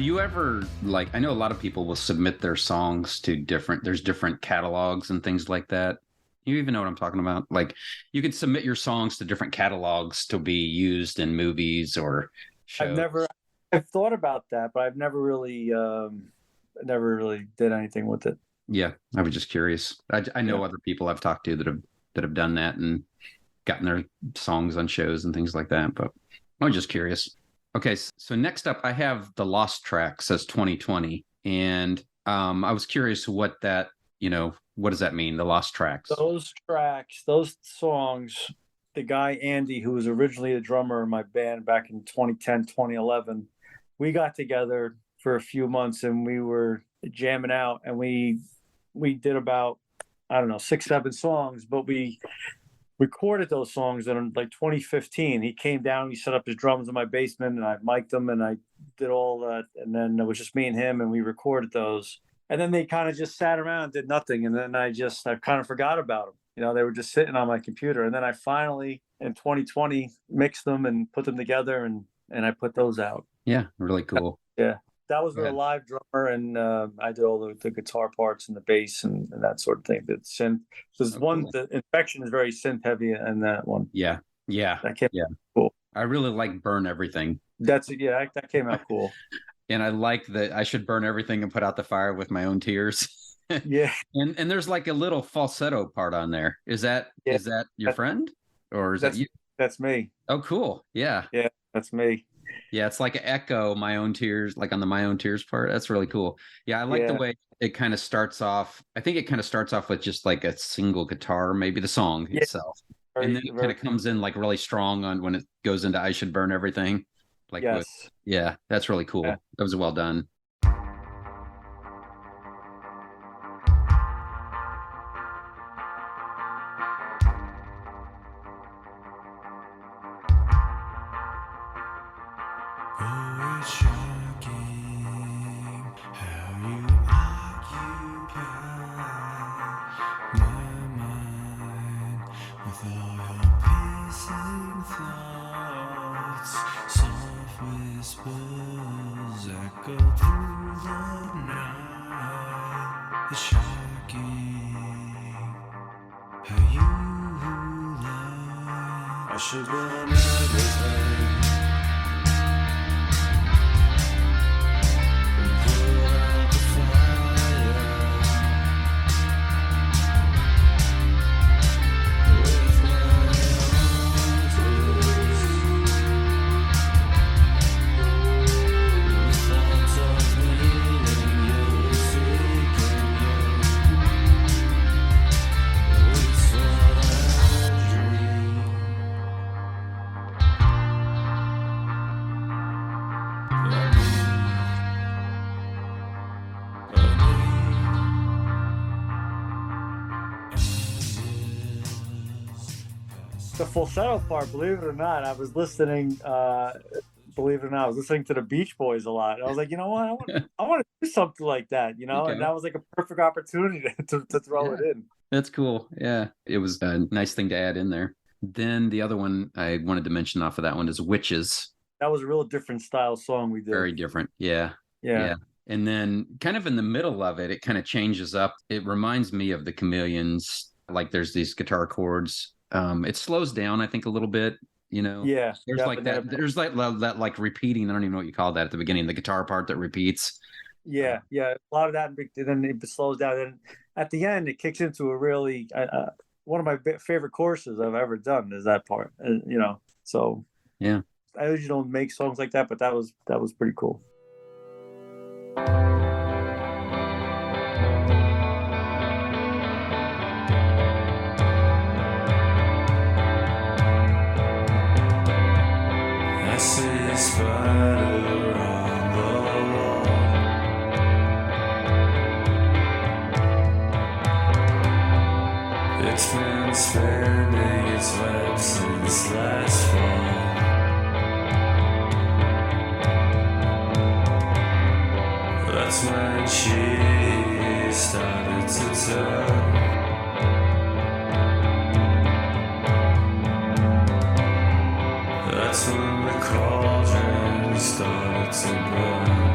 C: you ever, like, I know a lot of people will submit their songs to there's different catalogs and things like that. You even know what I'm talking about? Like, you can submit your songs to different catalogs to be used in movies or shows.
D: I've thought about that, but I've never really did anything with it.
C: Yeah, I was just curious. I know other people I've talked to that have done that and gotten their songs on shows and things like that, but I was just curious. Okay, so next up I have the Lost Track, says 2020, and I was curious what that, what does that mean, the Lost Tracks?
D: Those songs, the guy Andy, who was originally the drummer in my band back in 2010, 2011, we got together for a few months and we were jamming out, and we did about, I don't know, 6-7 songs, but we recorded those songs in like 2015. He came down, he set up his drums in my basement, and I mic'd them and I did all that, and then it was just me and him, and we recorded those. And then they kind of just sat around and did nothing, and then I kind of forgot about them. They were just sitting on my computer, and then I finally in 2020 mixed them and put them together, and I put those out.
C: Yeah, really cool.
D: Yeah, that was with a live drummer, and I did all the guitar parts and the bass and that sort of thing. The synth. There's the Infection is very synth heavy in that one.
C: Yeah. That came
D: cool.
C: I really like Burn Everything.
D: That came out cool.
C: And I like that I should burn everything and put out the fire with my own tears.
D: Yeah.
C: And there's like a little falsetto part on there. Is that your friend? Or is that you?
D: That's me.
C: Oh, cool. Yeah.
D: Yeah, that's me.
C: Yeah, it's like an echo, My Own Tears, like on the My Own Tears part. That's really cool. Yeah, I like the way it kind of starts off. I think it kind of starts off with just like a single guitar, maybe the song itself. And then it kind of comes in like really strong on when it goes into I Should Burn Everything. Like,
D: yes.
C: That's really cool. Yeah. That was well done.
E: I should burn everything and put out the fire with my own tears. The thoughts of meaning you're seeking, it's what I dream.
D: The falsetto part, believe it or not, I was listening. Believe it or not, I was listening to the Beach Boys a lot. I was like, you know what, I want to do something like that,
C: Okay.
D: And that was like a perfect opportunity to throw it in.
C: That's cool. Yeah, it was a nice thing to add in there. Then the other one I wanted to mention off of that one is Witches.
D: That was a real different style song we did.
C: Very different. Yeah. And then kind of in the middle of it, it kind of changes up. It reminds me of the Chameleons. Like there's these guitar chords. It slows down, I think, a little bit.
D: Yeah.
C: There's like that. There's like that, like repeating. I don't even know what you call that at the beginning. The guitar part that repeats.
D: Yeah. A lot of that, and then it slows down. And at the end, it kicks into a really one of my favorite choruses I've ever done is that part. So
C: yeah.
D: I usually don't make songs like that, but that was pretty cool.
E: I see a spider on the wall. It's been spinning its web since last fall. That's when she started to turn. That's when the cauldron started to burn.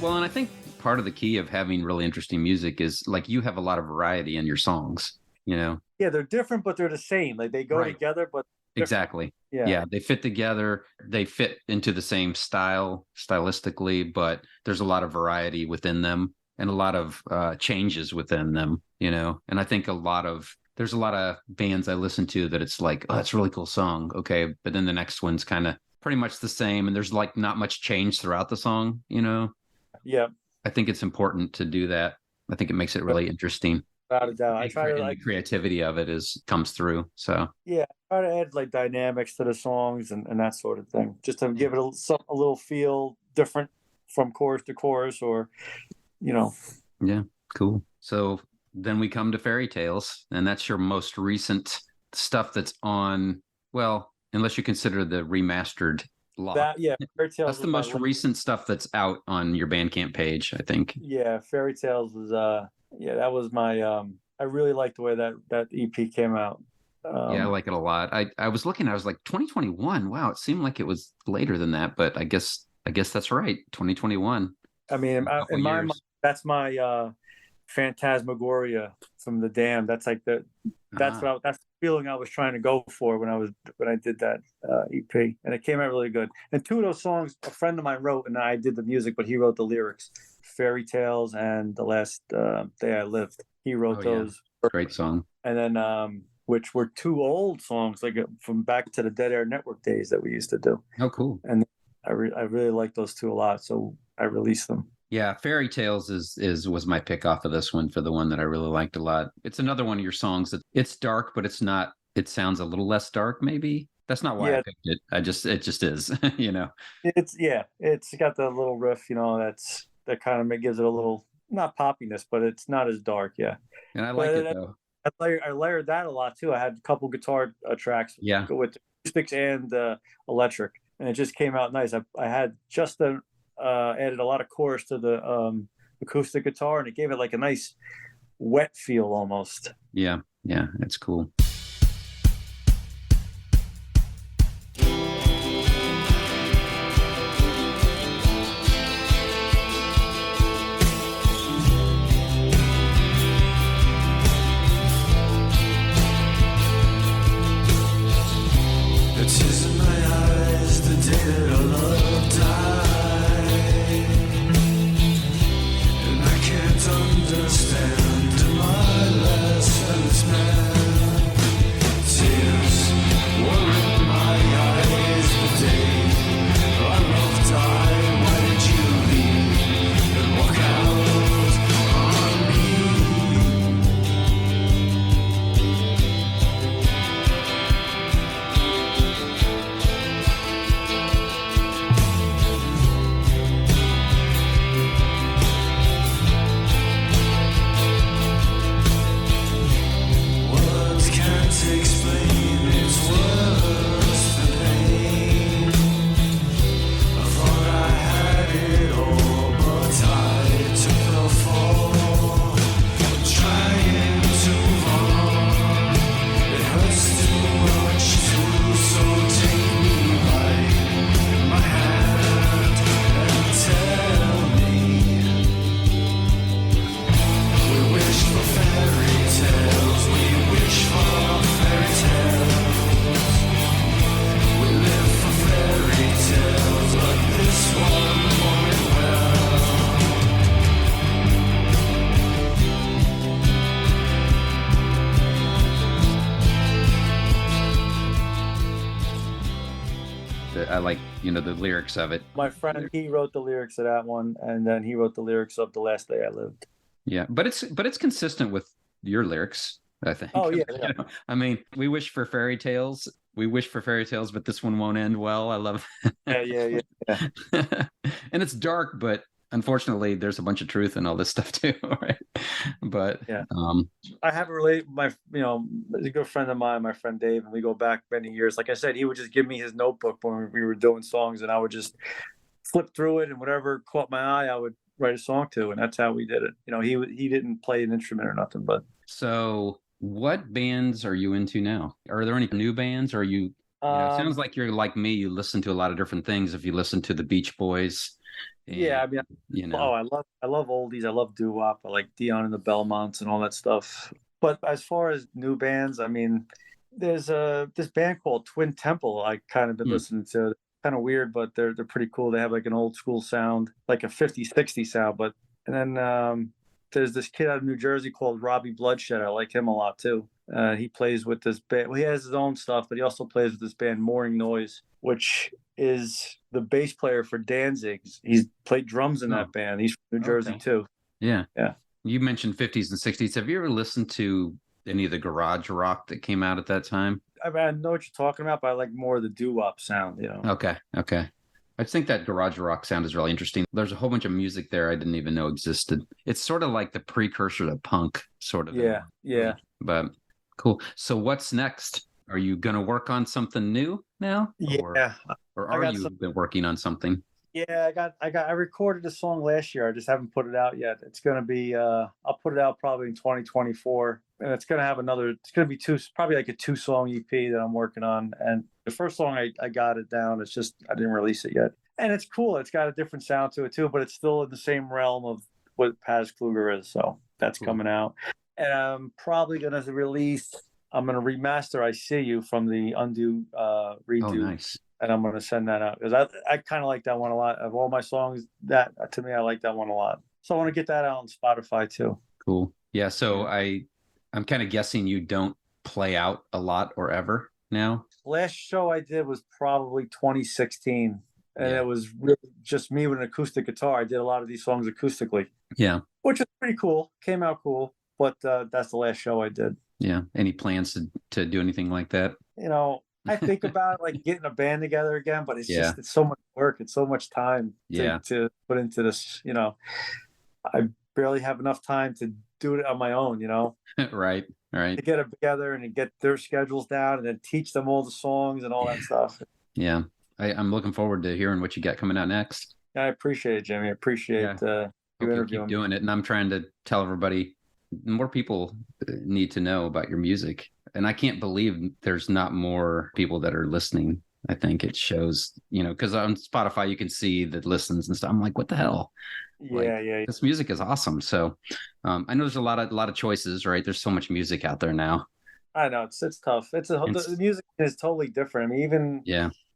C: Well, and I think part of the key of having really interesting music is like you have a lot of variety in your songs, you know?
D: Yeah, they're different, but they're the same. Like they go
C: Right.
D: together, but
C: Exactly.
D: yeah.
C: Yeah, they fit together. They fit into the same style stylistically, but there's a lot of variety within them and a lot of changes within them, you know? And I think there's a lot of bands I listen to that it's like, oh, that's a really cool song. Okay. But then the next one's kind of pretty much the same. And there's like not much change throughout the song, you know?
D: Yeah.
C: I think it's important to do that. I think it makes it really interesting.
D: Without a doubt. I try to
C: the creativity of it comes through. So
D: yeah, I try to add like dynamics to the songs and that sort of thing, just to give it a little feel different from chorus to chorus, or you know.
C: Yeah, cool. So then we come to Fairy Tales, and that's your most recent stuff that's on. Well, unless you consider the remastered lot.
D: Fairy Tales.
C: That's the most recent stuff that's out on your Bandcamp page, I think.
D: Yeah, Fairy Tales was that was my I really liked the way that EP came out.
C: Yeah, I like it a lot. I was looking, I was like 2021. Wow, it seemed like it was later than that, but I guess that's right. 2021.
D: I mean, in my mind, that's my Phantasmagoria from The Damned. That's like that's the feeling I was trying to go for when I did that EP, and it came out really good. And two of those songs, a friend of mine wrote, and I did the music, but he wrote the lyrics. Fairy Tales and The Last Day I Lived. He wrote those.
C: Yeah. Great song.
D: And then which were two old songs, like from back to the Dead Air Network days that we used to do.
C: Oh, cool.
D: And I really like those two a lot, so I released them.
C: Yeah, Fairy Tales was my pick off of this one for the one that I really liked a lot. It's another one of your songs that it's dark, but it's not. It sounds a little less dark, maybe. That's not why I picked it. It just is, you know.
D: It's got the little riff, you know, that kind of gives it a little, not poppiness, but it's not as dark. Yeah.
C: And I like it though.
D: I layered that a lot too. I had a couple guitar tracks with acoustics and electric, and it just came out nice. I had just added a lot of chorus to the acoustic guitar, and it gave it like a nice wet feel almost.
C: Yeah, it's cool. I like, the lyrics of it.
D: My friend, he wrote the lyrics of that one, and then he wrote the lyrics of The Last Day I Lived.
C: Yeah, but it's consistent with your lyrics, I think.
D: Oh yeah.
C: I mean, we wish for fairy tales, but this one won't end well. I love
D: it. Yeah.
C: And it's dark, but unfortunately there's a bunch of truth in all this stuff too, right? But
D: I have a a good friend of mine, my friend Dave, and we go back many years. Like I said, he would just give me his notebook when we were doing songs, and I would just flip through it, and whatever caught my eye I would write a song to, and that's how we did it. He didn't play an instrument or nothing. But
C: so what bands are you into now? Are there any new bands? Or it sounds like you're like me, you listen to a lot of different things. If you listen to the Beach Boys,
D: Yeah, I mean,
C: you know.
D: oh, I love oldies. I love doo-wop. I like Dion and the Belmonts and all that stuff. But as far as new bands, I mean, there's this band called Twin Temple. I kind of been
C: Hmm.
D: listening to. Kind of weird, but they're pretty cool. They have like an old school sound, like a 50s, 60s sound. But and then there's this kid out of New Jersey called Robbie Bloodshed. I like him a lot too. He plays with this band. Well, he has his own stuff, but he also plays with this band Mooring Noise, which is the bass player for Danzig. He's played drums in that band. He's from New Jersey too.
C: Yeah.
D: Yeah.
C: You mentioned 50s and 60s. Have you ever listened to any of the garage rock that came out at that time?
D: I mean, I know what you're talking about, but I like more of the doo-wop sound, you know.
C: Okay. I think that garage rock sound is really interesting. There's a whole bunch of music there I didn't even know existed. It's sort of like the precursor to punk, sort of.
D: Yeah.
C: But cool. So what's next? Are you going to work on something new now?
D: Yeah.
C: Or are you been working on something?
D: Yeah, I recorded a song last year. I just haven't put it out yet. It's going to be I'll put it out probably in 2024. And it's going to be probably like a 2-song EP that I'm working on. And the first song I got it down. It's just I didn't release it yet. And it's cool. It's got a different sound to it too, but it's still in the same realm of what Pazz Kluger is. So that's coming out. And I'm probably going to remaster I See You from the Undo redo.
C: Oh, nice.
D: And I'm going to send that out because I kind of like that one a lot. Of all my songs, that to me, I like that one a lot. So I want to get that out on Spotify too.
C: Cool. Yeah. So I'm kind of guessing you don't play out a lot or ever now.
D: Last show I did was probably 2016. And it was really just me with an acoustic guitar. I did a lot of these songs acoustically. Yeah. Which is pretty cool. Came out cool. But that's the last show I did.
C: Yeah. Any plans to do anything like that?
D: You know, I think about like getting a band together again, but it's just it's so much work. It's so much time to put into this. You know, I barely have enough time to do it on my own. You know,
C: right.
D: To get it together and to get their schedules down and then teach them all the songs and all that stuff.
C: Yeah, I'm looking forward to hearing what you got coming out next.
D: I appreciate it, Jimmy. I appreciate you interviewing
C: keep doing it, and I'm trying to tell everybody more people need to know about your music. And I can't believe there's not more people that are listening. I think it shows, you know, because on Spotify, you can see the listens and stuff. I'm like, what the hell?
D: Yeah.
C: This music is awesome. So I know there's a lot of choices, right? There's so much music out there now.
D: I know it's tough. The music is totally different.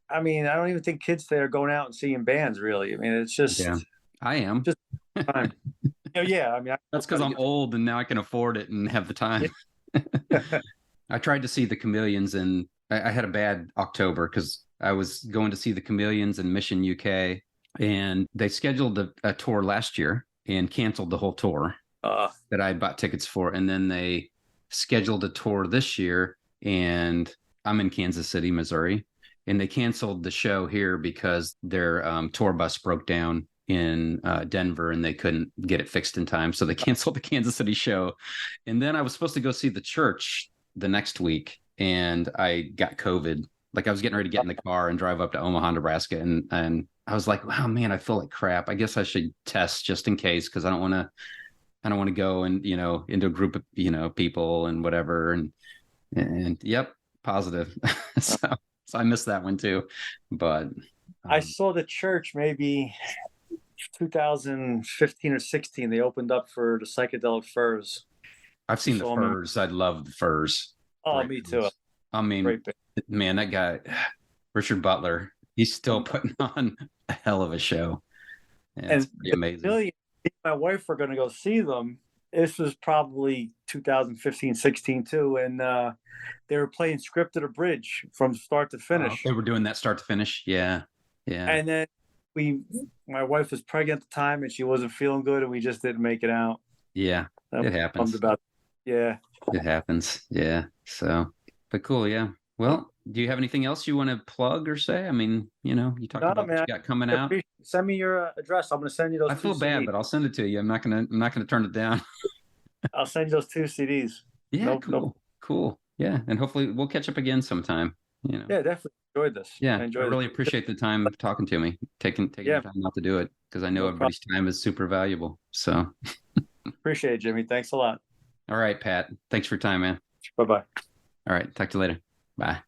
D: I mean, I don't even think kids today are going out and seeing bands really. I mean, it's just,
C: I am
D: just time. Yeah. I mean,
C: that's because I'm old and now I can afford it and have the time. I tried to see the Chameleons and I had a bad October because I was going to see the Chameleons in Mission, UK, and they scheduled a tour last year and canceled the whole tour that I had bought tickets for. And then they scheduled a tour this year, and I'm in Kansas City, Missouri, and they canceled the show here because their tour bus broke down in Denver and they couldn't get it fixed in time. So they canceled the Kansas City show. And then I was supposed to go see the Church the next week, and I got COVID. Like I was getting ready to get in the car and drive up to Omaha, Nebraska. And I was like, wow, man, I feel like crap. I guess I should test just in case, because I don't want to go and, you know, into a group of, you know, people and whatever. And yep, positive. So I missed that one too. But
D: I saw the Church maybe 2015 or 16. They opened up for the Psychedelic Furs.
C: I've seen the Furs. I love the Furs.
D: Oh, me too.
C: I mean, man, that guy, Richard Butler, he's still putting on a hell of a show. Yeah, it's pretty amazing.
D: Really, my wife were going to go see them. This was probably 2015, 16 too. And they were playing Scripted Abridged from start to finish.
C: They were doing that start to finish. Yeah.
D: And then my wife was pregnant at the time and she wasn't feeling good and we just didn't make it out.
C: Yeah, it happens.
D: It
C: happens. Yeah. So, but cool. Yeah. Well, do you have anything else you want to plug or say? I mean, you know, you talked about what you got coming out.
D: Send me your address. I'm going to send you those.
C: I feel bad, but I'll send it to you. I'm not going to turn it down.
D: I'll send you those 2 CDs.
C: Yeah. Cool. Yeah. And hopefully we'll catch up again sometime. You know.
D: Yeah, definitely enjoyed this.
C: Yeah. I really appreciate the time talking to me, taking the time out to do it, because I know everybody's time is super valuable. So
D: appreciate it, Jimmy. Thanks a lot.
C: All right, Pat. Thanks for your time, man.
D: Bye-bye.
C: All right. Talk to you later. Bye.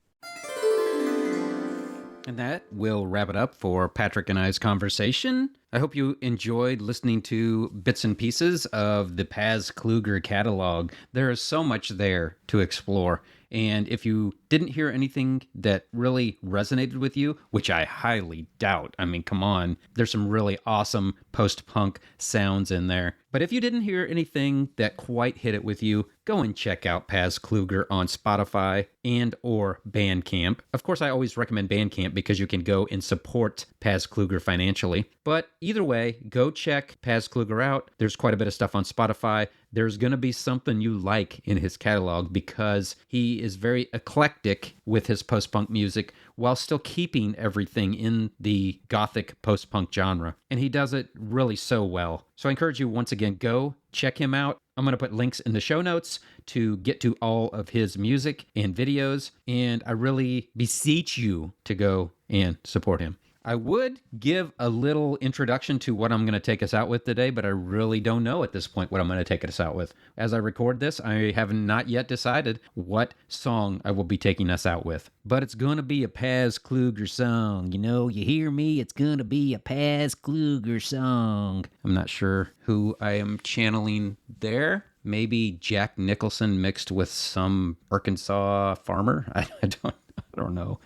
C: And that will wrap it up for Patrick and I's conversation. I hope you enjoyed listening to bits and pieces of the Pazz Kluger catalog. There is so much there to explore. And if you didn't hear anything that really resonated with you, which I highly doubt, I mean, come on, there's some really awesome post-punk sounds in there. But if you didn't hear anything that quite hit it with you, go and check out Pazz Kluger on Spotify and or Bandcamp. Of course, I always recommend Bandcamp because you can go and support Pazz Kluger financially. But either way, go check Pazz Kluger out. There's quite a bit of stuff on Spotify. There's going to be something you like in his catalog because he is very eclectic with his post-punk music while still keeping everything in the gothic post-punk genre. And he does it really so well. So I encourage you once again, go check him out. I'm going to put links in the show notes to get to all of his music and videos. And I really beseech you to go and support him. I would give a little introduction to what I'm going to take us out with today, but I really don't know at this point what I'm going to take us out with. As I record this, I have not yet decided what song I will be taking us out with. But it's going to be a Pazz Kluger song. You know, you hear me? It's going to be a Pazz Kluger song. I'm not sure who I am channeling there. Maybe Jack Nicholson mixed with some Arkansas farmer. I don't know.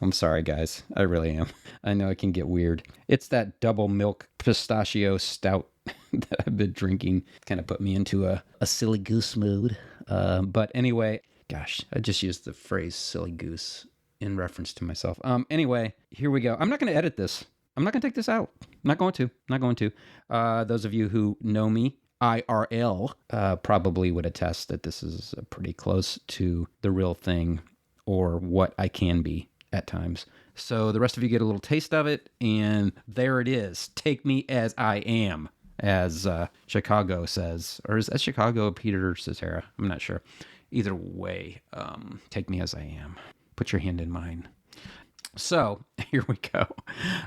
C: I'm sorry, guys. I really am. I know it can get weird. It's that double milk pistachio stout that I've been drinking. Kind of put me into a silly goose mood. But anyway, gosh, I just used the phrase silly goose in reference to myself. Anyway, here we go. I'm not going to edit this. I'm not going to take this out. Not going to. Those of you who know me, IRL, probably would attest that this is pretty close to the real thing, or what I can be at times. So the rest of you get a little taste of it, and there it is. Take me as I am, as Chicago says. Or is that Chicago Peter Cetera? I'm not sure. Either way, take me as I am. Put your hand in mine. So here we go.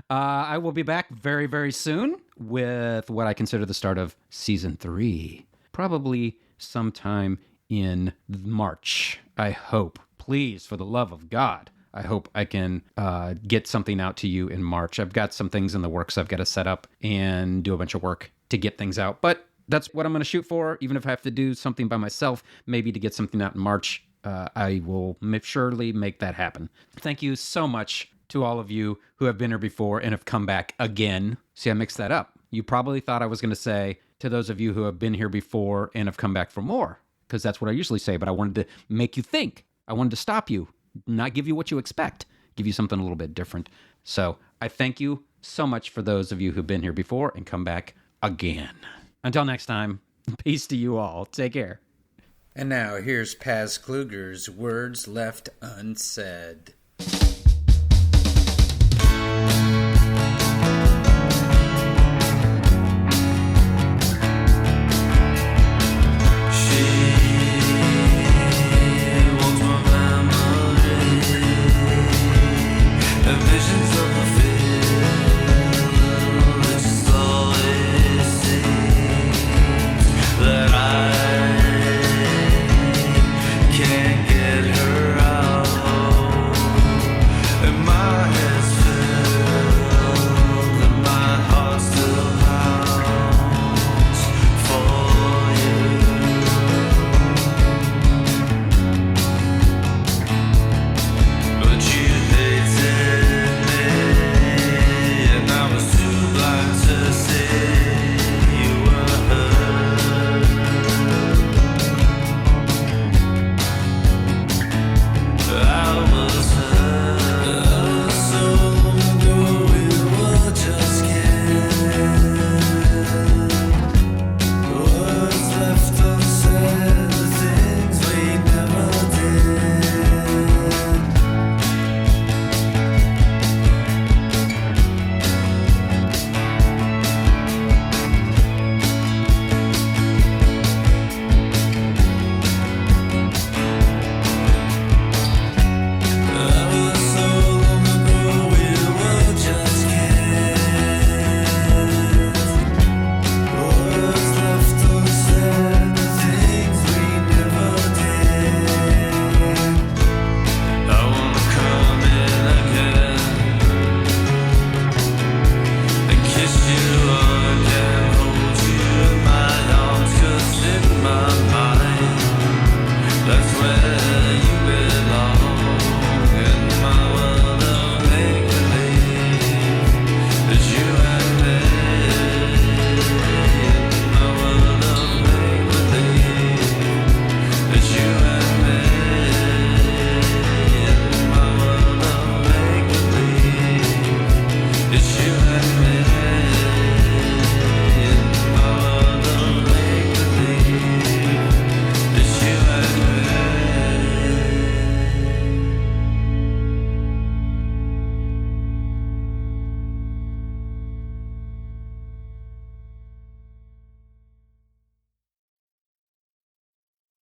C: I will be back very, very soon with what I consider the start of season 3. Probably sometime in March, I hope. Please, for the love of God, I hope I can get something out to you in March. I've got some things in the works I've got to set up and do a bunch of work to get things out. But that's what I'm going to shoot for, even if I have to do something by myself, maybe to get something out in March. I will surely make that happen. Thank you so much to all of you who have been here before and have come back again. See, I mixed that up. You probably thought I was going to say to those of you who have been here before and have come back for more, because that's what I usually say, but I wanted to make you think. I wanted to stop you, not give you what you expect, give you something a little bit different. So I thank you so much for those of you who've been here before and come back again. Until next time, peace to you all. Take care. And now here's Pazz Kluger's Words Left Unsaid.